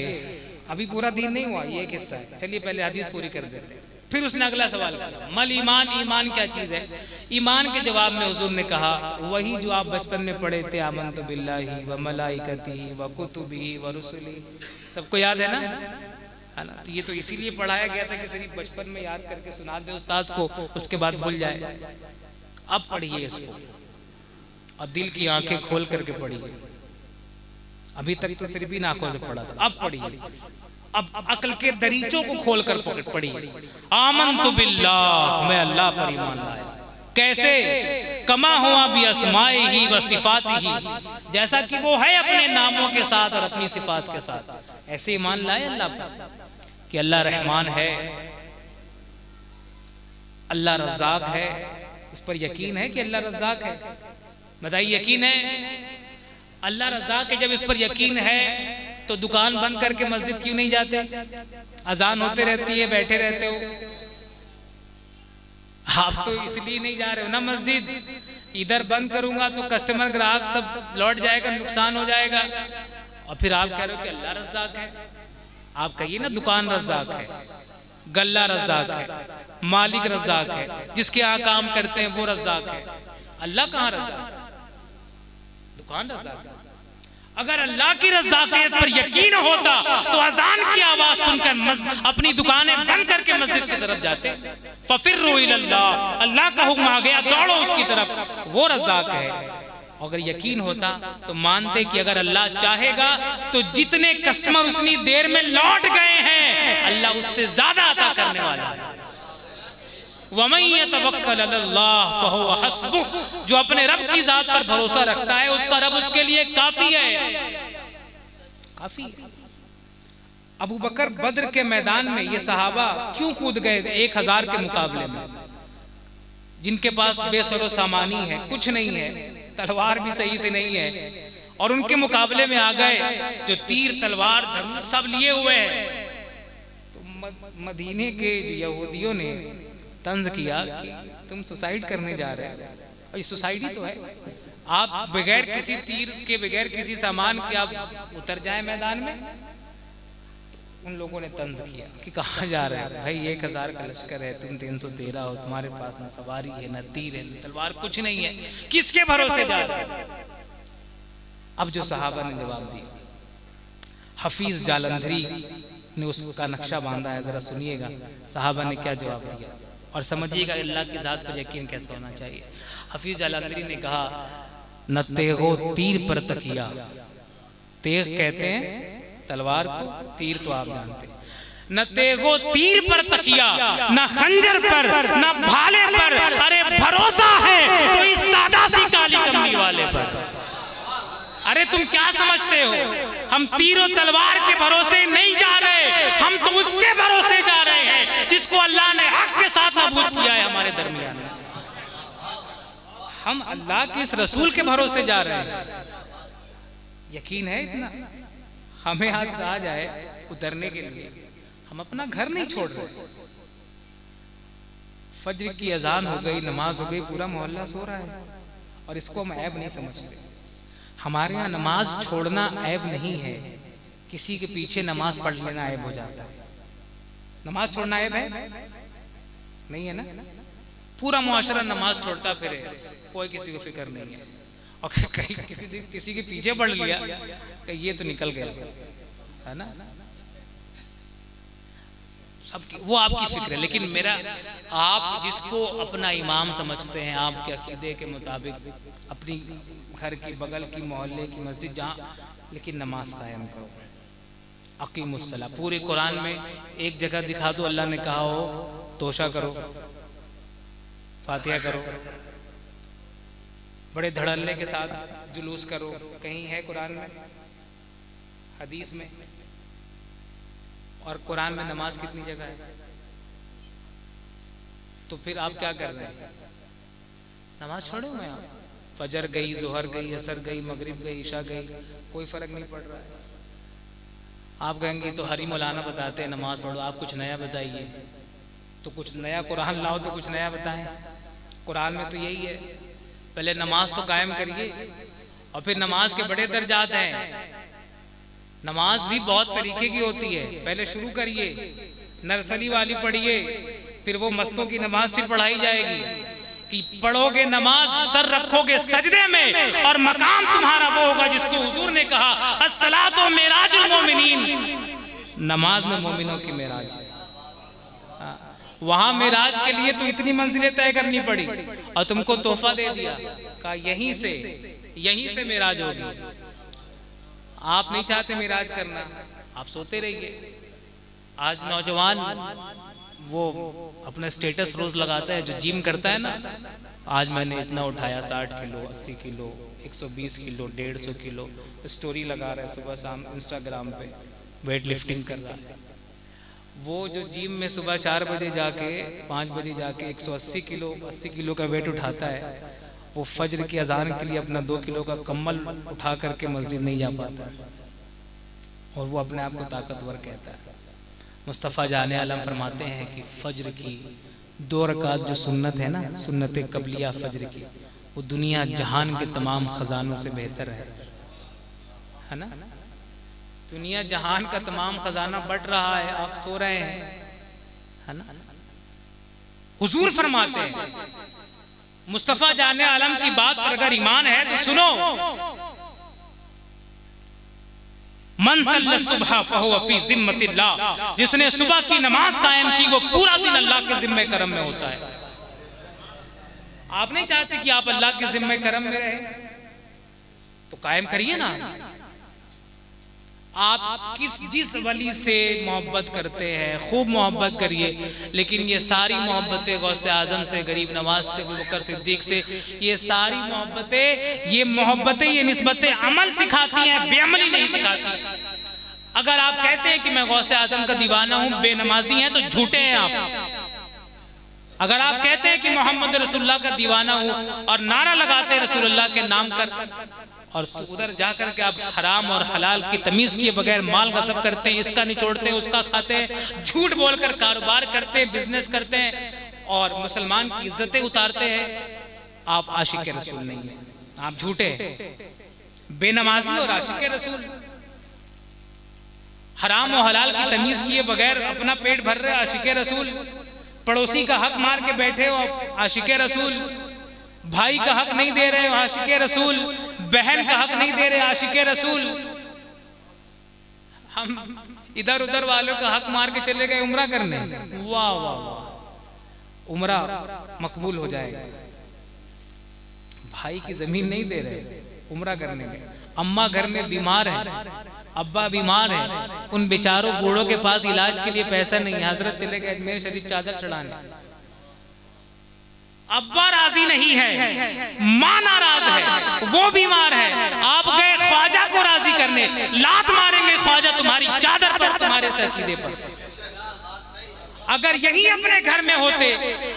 अभी पूरा दीन नहीं हुआ, ये किस्सा है। चलिए पहले हदीस पूरी कर देते हैं। फिर उसने अगला सवाल किया, मल ईमान, ईमान क्या चीज़ है? ईमान के जवाब में हुजूर ने कहा, वही जो आप बचपन में पढ़े थे, आमन्तु बिल्लाहि व मलाइकतिही व कुतुबिही व रुसुलिही। सबको याद है ना? है ना? तो ये तो इसीलिए पढ़ाया गया था कि सिर्फ बचपन में याद करके सुना दे उस्ताद को, उसके बाद भूल जाए। अब पढ़िए इसको और दिल की आंखें खोल करके पढ़िए। अभी तक तो सिर्फ ही आंखों से पढ़ा था, अब पढ़िए। अब अक्ल के दरीचों को खोल कर पढ़िए। आमन्तु बिल्लाह, मैं अल्लाह पर ईमान लाया। कैसे? कमा हुआ भी अस्माइही व सिफातिही, जैसा कि वो है अपने नामों के साथ और अपनी सिफात के साथ, ऐसे ईमान लाए अल्लाह पर कि अल्लाह रहमान है, अल्लाह रज़्ज़ाक़ है। इस पर यकीन है कि अल्लाह रज़्ज़ाक़ है? बताइए, यकीन है अल्लाह रज़्ज़ाक़ है? जब इस पर यकीन है तो दुकान बंद करके मस्जिद क्यों नहीं जाते? अजान होते रहती है, बैठे रहते हो। आप तो इसलिए नहीं जा रहे हो ना मस्जिद, इधर बंद करूंगा तो कस्टमर ग्राहक सब लौट जाएगा, नुकसान हो जाएगा। और फिर आप कह रहे हो कि अल्लाह रज़्ज़ाक़ है। आप कहिए ना, दुकान रज़्ज़ाक़ है, गल्ला रज़्ज़ाक़ है, मालिक रज़्ज़ाक़ है, जिसके यहाँ काम करते हैं वो रज़्ज़ाक़ है। अल्लाह कहाँ रज़्ज़ाक़? दुकान रज़्ज़ाक़ है। अगर अल्लाह की रज़्ज़ाक़ियत पर यकीन होता तो अजान की आवाज सुनकर अपनी दुकानें बंद करके मस्जिद की तरफ जाते। फफिर्रू इलल्लाह, अल्लाह का हुक्म आ गया, दौड़ो उसकी तरफ, वो रज़्ज़ाक़ है। अगर यकीन होता तो मानते कि अगर अल्लाह चाहेगा तो जितने कस्टमर उतनी देर में लौट गए हैं, अल्लाह उससे ज्यादा अता करने वाला है। वमन यतवक्कल अलल्लाह फहुव हस्बुह, जो अपने रब की जात पर भरोसा रखता है उसका रब उसके लिए काफी है, काफी है। अबू बकर बद्र के मैदान में ये सहाबा क्यों कूद गए 1000 के मुकाबले में, जिनके पास बेसरो सामानी है, कुछ नहीं है, तलवार भी सही से नहीं है, और उनके मुकाबले में आ गए जो तीर तलवार धनुष सब लिए हुए हैं। तो मदीने के यहूदियों ने तंज किया कि तुम सुसाइड करने जा रहे हो, और ये सुसाइड ही तो है, आप बगैर किसी तीर के बगैर किसी सामान के आप उतर जाए मैदान में। उन लोगों ने तंज किया कि कहाँ जा रहे हैं भाई, 1000 का लश्कर है, तुम 313 हो, तुम्हारे पास ना सवारी है ना तीर है ना तलवार, कुछ नहीं है, किसके भरोसे जा रहे हैं। अब जो सहाबा ने जवाब दिया, हफीज जालंधरी ने उसका नक्शा बांधा है, जरा सुनिएगा सहाबा ने क्या जवाब दिया और समझिएगा अल्लाह की जात पर यकीन कैसा होना चाहिए। हफीज जालंधरी ने कहा, न तेगो तीर पर तकिया, तेग कहते हैं तलवार को, तीर तो आप जानते हैं, न तेगो तीर पर तकिया, न खंजर पर, न भाले पर, अरे भरोसा है तो इस सादा सी काली कमली वाले पर। अरे तुम क्या समझते हो, हम तीर और तलवार के भरोसे नहीं जा रहे, हम तो उसके भरोसे जा रहे हैं जिसको अल्लाह ने हक के साथ महफूज किया है हमारे दरमियान में। हम अल्लाह के इस रसूल के भरोसे जा रहे हैं। यकीन है इतना, हमें आज कहा जाए उतरने के लिए, हम अपना घर नहीं छोड़ रहे। फज्र की अजान हो गई, नमाज हो गई, पूरा मोहल्ला सो रहा है और इसको हम ऐब नहीं समझते। हमारे यहाँ नमाज छोड़ना ऐब नहीं है, किसी के पीछे नमाज पढ़ लेना ऐब हो जाता है। नमाज छोड़ना ऐब है नहीं है ना, पूरा मुआशरा नमाज छोड़ता फिरे, कोई किसी को फिक्र नहीं है, और कहीं किसी दिन किसी के पीछे पड़ लिया कि ये तो निकल गया है ना, सबकी वो आपकी फिक्र है। लेकिन मेरा, आप जिसको अपना इमाम समझते हैं, आपके अकीदे के मुताबिक अपनी घर की बगल की मोहल्ले की मस्जिद जहाँ, लेकिन नमाज कायम करो, अकीमुस्सला। पूरे कुरान में एक जगह दिखा दो अल्लाह ने कहा हो तोशा करो, फातिहा करो, बड़े धड़ल्ले के साथ जुलूस करो, कहीं है कुरान में, हदीस में? और कुरान में नमाज कितनी जगह है? तो फिर आप क्या कर रहे हैं, नमाज छोड़े हुए आप। फजर गई, जोहर गई, असर गई, मगरिब गई, ईशा गई, कोई फर्क नहीं पड़ रहा है। आप कहेंगे तो हरी मौलाना बताते हैं नमाज पढ़ो, आप कुछ नया बताइए, तो कुछ नया कुरान लाओ, तो कुछ नया बताएं। कुरान में तो यही है, पहले नमाज तो कायम करिए, और फिर नमाज के बड़े दर्जात हैं। नमाज भी बहुत तरीके की होती है, पहले शुरू करिए, नर्सरी वाली पढ़िए, फिर वो मस्तों की नमाज फिर पढ़ाई जाएगी कि पढ़ोगे नमाज, सर रखोगे सजदे में, और मकाम तुम्हारा वो होगा जिसको हुजूर ने कहा अस्सलातु मेराजुल मोमिनीन, नमाज में मोमिनों की मेराज है। वहां मेराज के लिए तो इतनी मंजिलें तय करनी पड़ी, और तुमको तोहफा दे दिया, कहा यहीं से मेराज होगी। आप नहीं चाहते मेराज करना, आप सोते रहिए। आज नौजवान वो अपना स्टेटस रोज लगाता है, जो जिम करता है ना, आज मैंने इतना उठाया, 60 kilo, 80 kilo, 120 kilo, 150 kilo, story लगा रहा है सुबह शाम इंस्टाग्राम पे, वेट लिफ्टिंग कर रहा है। वो जो जिम में सुबह 4 बजे जाके 5 बजे जाके 180 किलो 80 किलो का वेट उठाता है, वो फज्र की अजान के लिए अपना 2 किलो का कम्बल उठा करके मस्जिद नहीं जा पाता, और वो अपने आप को ताकतवर कहता है। मुस्तफ़ा जाने आलम फरमाते हैं कि फज्र की 2 रकात जो सुन्नत है ना, सुन्नत कबलिया फज्र की, वो दुनिया जहान के तमाम खजानों से बेहतर है ना। दुनिया जहान का तमाम खजाना बट रहा है, आप सो रहे हैं, है ना। हुजूर फरमाते हैं, मुस्तफ़ा जाने आलम की बात पर अगर ईमान है तो सुनो, मन सल्ला सुबह फहुव फी जिम्मतिल्लाह, जिसने सुबह की नमाज कायम की वो पूरा दिन अल्लाह के जिम्मे करम में होता है। आप नहीं चाहते कि आप अल्लाह के जिम्मे करम में रहें, तो कायम करिए ना। आप जिस वली से मोहब्बत करते हैं खूब मोहब्बत करिए, लेकिन ये सारी मोहब्बतें गौसे आजम से, गरीब नवाज से, अबू बकर सिद्दीक से, ये सारी मोहब्बतें ये निस्बतें अमल सिखाती हैं, बेअमली नहीं सिखाती। अगर आप कहते हैं कि मैं गौसे आजम का दीवाना हूं, बेनमाजी हैं, तो झूठे हैं आप। अगर आप कहते हैं कि मोहम्मद रसूलुल्लाह का दीवाना हूं और नारा लगाते हैं रसूलुल्लाह के नाम कर, और उधर जाकर के आप हराम और हलाल की तमीज किए बगैर माल गसब करते हैं, इसका निचोड़ते हैं, उसका खाते हैं, झूठ बोलकर कारोबार करते हैं, बिजनेस करते हैं और मुसलमान की इज्जतें उतारते हैं, आप आशिक रसूल नहीं है, आप झूठे हैं, बेनमाजी और आशिक रसूल। हराम और हलाल की तमीज किए बगैर अपना पेट भर रहे आशिक रसूल, पड़ोसी का हक मार के बैठे हो आशिक रसूल, भाई का हक नहीं दे रहे हो आशिक रसूल, बहन का हक नहीं दे रहे आशिक रसूल। हम इधर उधर वालों का हक मार के चले गए उम्रा करने, वाह वाह वाह, उम्रा मकबूल हो जाएगा। भाई की जमीन नहीं दे रहे, उम्रा करने गए। अम्मा घर में बीमार है, अब्बा बीमार है, उन बेचारों बूढ़ों के पास इलाज के लिए पैसा नहीं है, हजरत चले गए अजमेर शरीफ चादर चढ़ाने। अब्बा राजी नहीं है, मां नाराज है, वो बीमार है, आप गए ख्वाजा को राजी करने, लात मारेंगे ख्वाजा तुम्हारी चादर पर, तुम्हारे अकीदे पर। अगर यही अपने घर में होते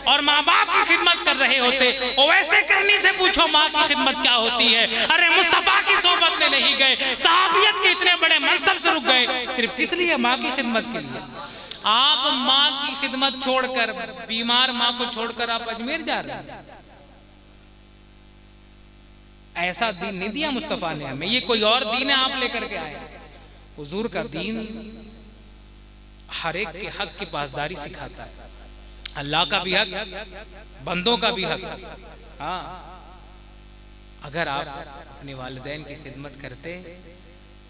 और माँ बाप की खिदमत कर रहे होते, वैसे करनी से पूछो माँ की खिदमत क्या होती है। अरे मुस्तफा की सोबत में नहीं गए, सहाबियत के इतने बड़े मनसब से रुक गए, सिर्फ किस लिए? माँ की खिदमत के लिए। आप माँ की खिदमत छोड़कर, बीमार माँ को छोड़कर आप अजमेर जा रहे हैं। ऐसा दीन नहीं दिया मुस्तफा ने हमें, ये कोई और दीन है आप लेकर के आए। हुजूर का दीन हर एक के हक की पासदारी सिखाता है, अल्लाह का भी हक, बंदों का भी हक। हाँ, अगर आप अपने वालिदैन की खिदमत करते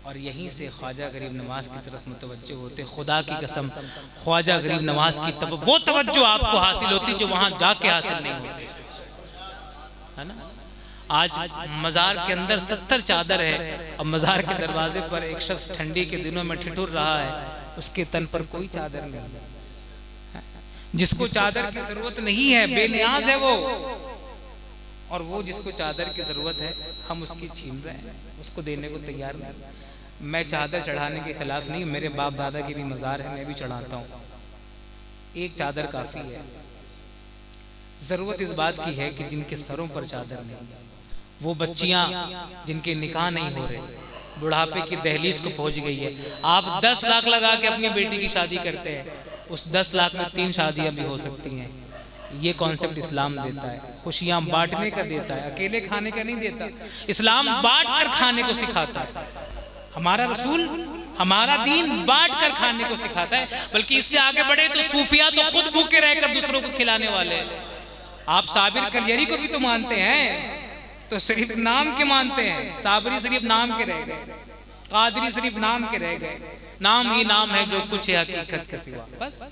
और यहीं से ख्वाजा गरीब नवाज की तरफ मुतवज्जो होते, खुदा की कसम ख्वाजा गरीब नवाज की वो तवज्जो आपको हासिल होती जो वहां जाके हासिल नहीं होती, है ना। आज मजार के अंदर 70 चादर है और मजार के दरवाजे पर एक शख्स ठंडी के दिनों में ठिठुर रहा है, उसके तन पर कोई चादर नहीं। जिसको चादर की जरूरत नहीं है, बेनियाज है वो, और वो जिसको चादर की जरूरत है हम उसकी छीन रहे हैं, उसको देने को तैयार नहीं। मैं चादर चढ़ाने के खिलाफ नहीं, मेरे बाप दादा की भी मजार है, मैं भी चढ़ाता हूँ। एक चादर काफी है। जरूरत इस बात की है कि जिनके सरों पर चादर नहीं, वो बच्चियां जिनके निकाह नहीं हो रहे, बुढ़ापे की दहलीज को पहुंच गई है, आप 10 लाख लगा के अपनी बेटी की शादी करते हैं, उस 10 लाख में 3 शादियां भी हो सकती हैं। ये कॉन्सेप्ट इस्लाम देता है, खुशियां बांटने का देता है, अकेले खाने का नहीं देता। इस्लाम बांट कर खाने को सिखाता है। हमारा रसूल, हमारा दीन बांट कर खाने को सिखाता है। बल्कि इससे आगे बढ़े तो सूफिया तो खुद भूखे रहकर दूसरों को खिलाने वाले हैं। आप साबिर कलियरी को भी तो मानते हैं, तो सिर्फ नाम के मानते हैं। साबरी सिर्फ नाम के रह गए, कादरी सिर्फ नाम के रह गए। नाम ही नाम है जो कुछ है हकीकत के सिवा, बस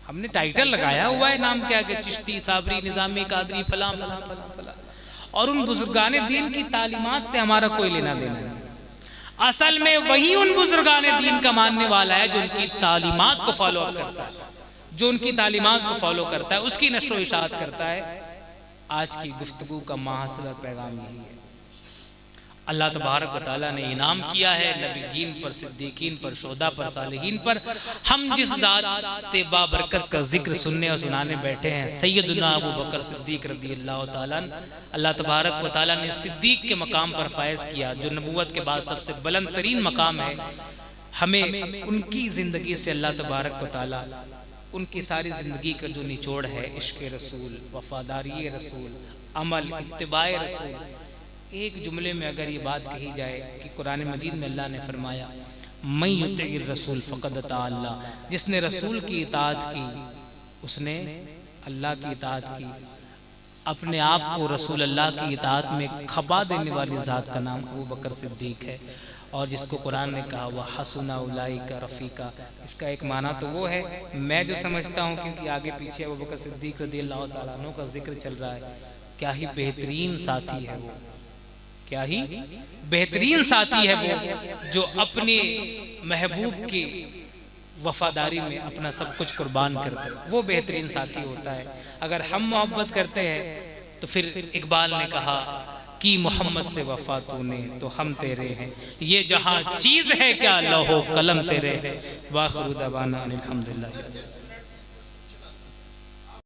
हमने टाइटल लगाया हुआ है नाम के आगे, चिश्ती, साबरी, निजामी, कादरी, फला फला फला फला। और उन बुजुर्गाने दीन की तालीमात से हमारा कोई लेना देना नहीं। असल में वही उन बुजुर्गाने दीन का मानने वाला है जो उनकी तालीमात को फॉलो करता है, जो उनकी तालीमात को फॉलो करता है, उसकी नशो इशाअत करता है। आज की गुफ्तगू का माहसला पैगाम यही है। अल्लाह तबारक व तआला ने इनाम किया है नबीयीन पर, सिद्दीकीन पर, शोहदा पर, सालिहीन पर। हम जिस ज़ात बाबरकत का जिक्र सुनने और सुनाने बैठे हैं, सैयदुना अबू बकर सिद्दीक रज़ियल्लाहु तआला अन्हु, अल्लाह तबारक व तआला ने सिद्दीक के मकाम पर फायज किया, जो नबूवत के बाद सबसे बुलंद तरीन मकाम है। हमें उनकी ज़िंदगी से अल्लाह तबारक व तआला उनकी सारी ज़िंदगी का जो निचोड़ है, इश्क़ रसूल, वफ़ादारी रसूल, अमल, इत्तिबाए रसूल, एक जुमले में अगर ये बात कही जाए कि कुरान मजीद में अल्लाह ने फरमाया, मैं युतिइर रसूल फ़क़द अता अल्लाह, जिसने रसूल की इताअत की उसने अल्लाह की इताअत की। अपने आप को रसूल अल्लाह की इताअत में खपा देने वाली ज़ात का नाम अबू बकर सिद्दीक है। और जिसको कुरान ने कहा वह हसुना उलाइका रफ़ीका, इसका एक माना तो वो है, मैं जो समझता हूँ, क्योंकि आगे पीछे अबू बकर सिद्दीक रज़ियल्लाहु तआला अन्हु का जिक्र चल रहा है, क्या ही बेहतरीन साथी है वो, क्या ही बेहतरीन साथी है वो जो अपने महबूब की वफादारी में अपना सब कुछ कुर्बान करता है, वो बेहतरीन साथी होता है। अगर हम मोहब्बत करते हैं तो फिर इकबाल ने कहा कि मोहम्मद से वफा तूने तो हम तेरे हैं, ये जहां चीज है क्या लौहो कलम तेरे है। वाखिरु दवाना अनिल हम्दुलिल्लाह।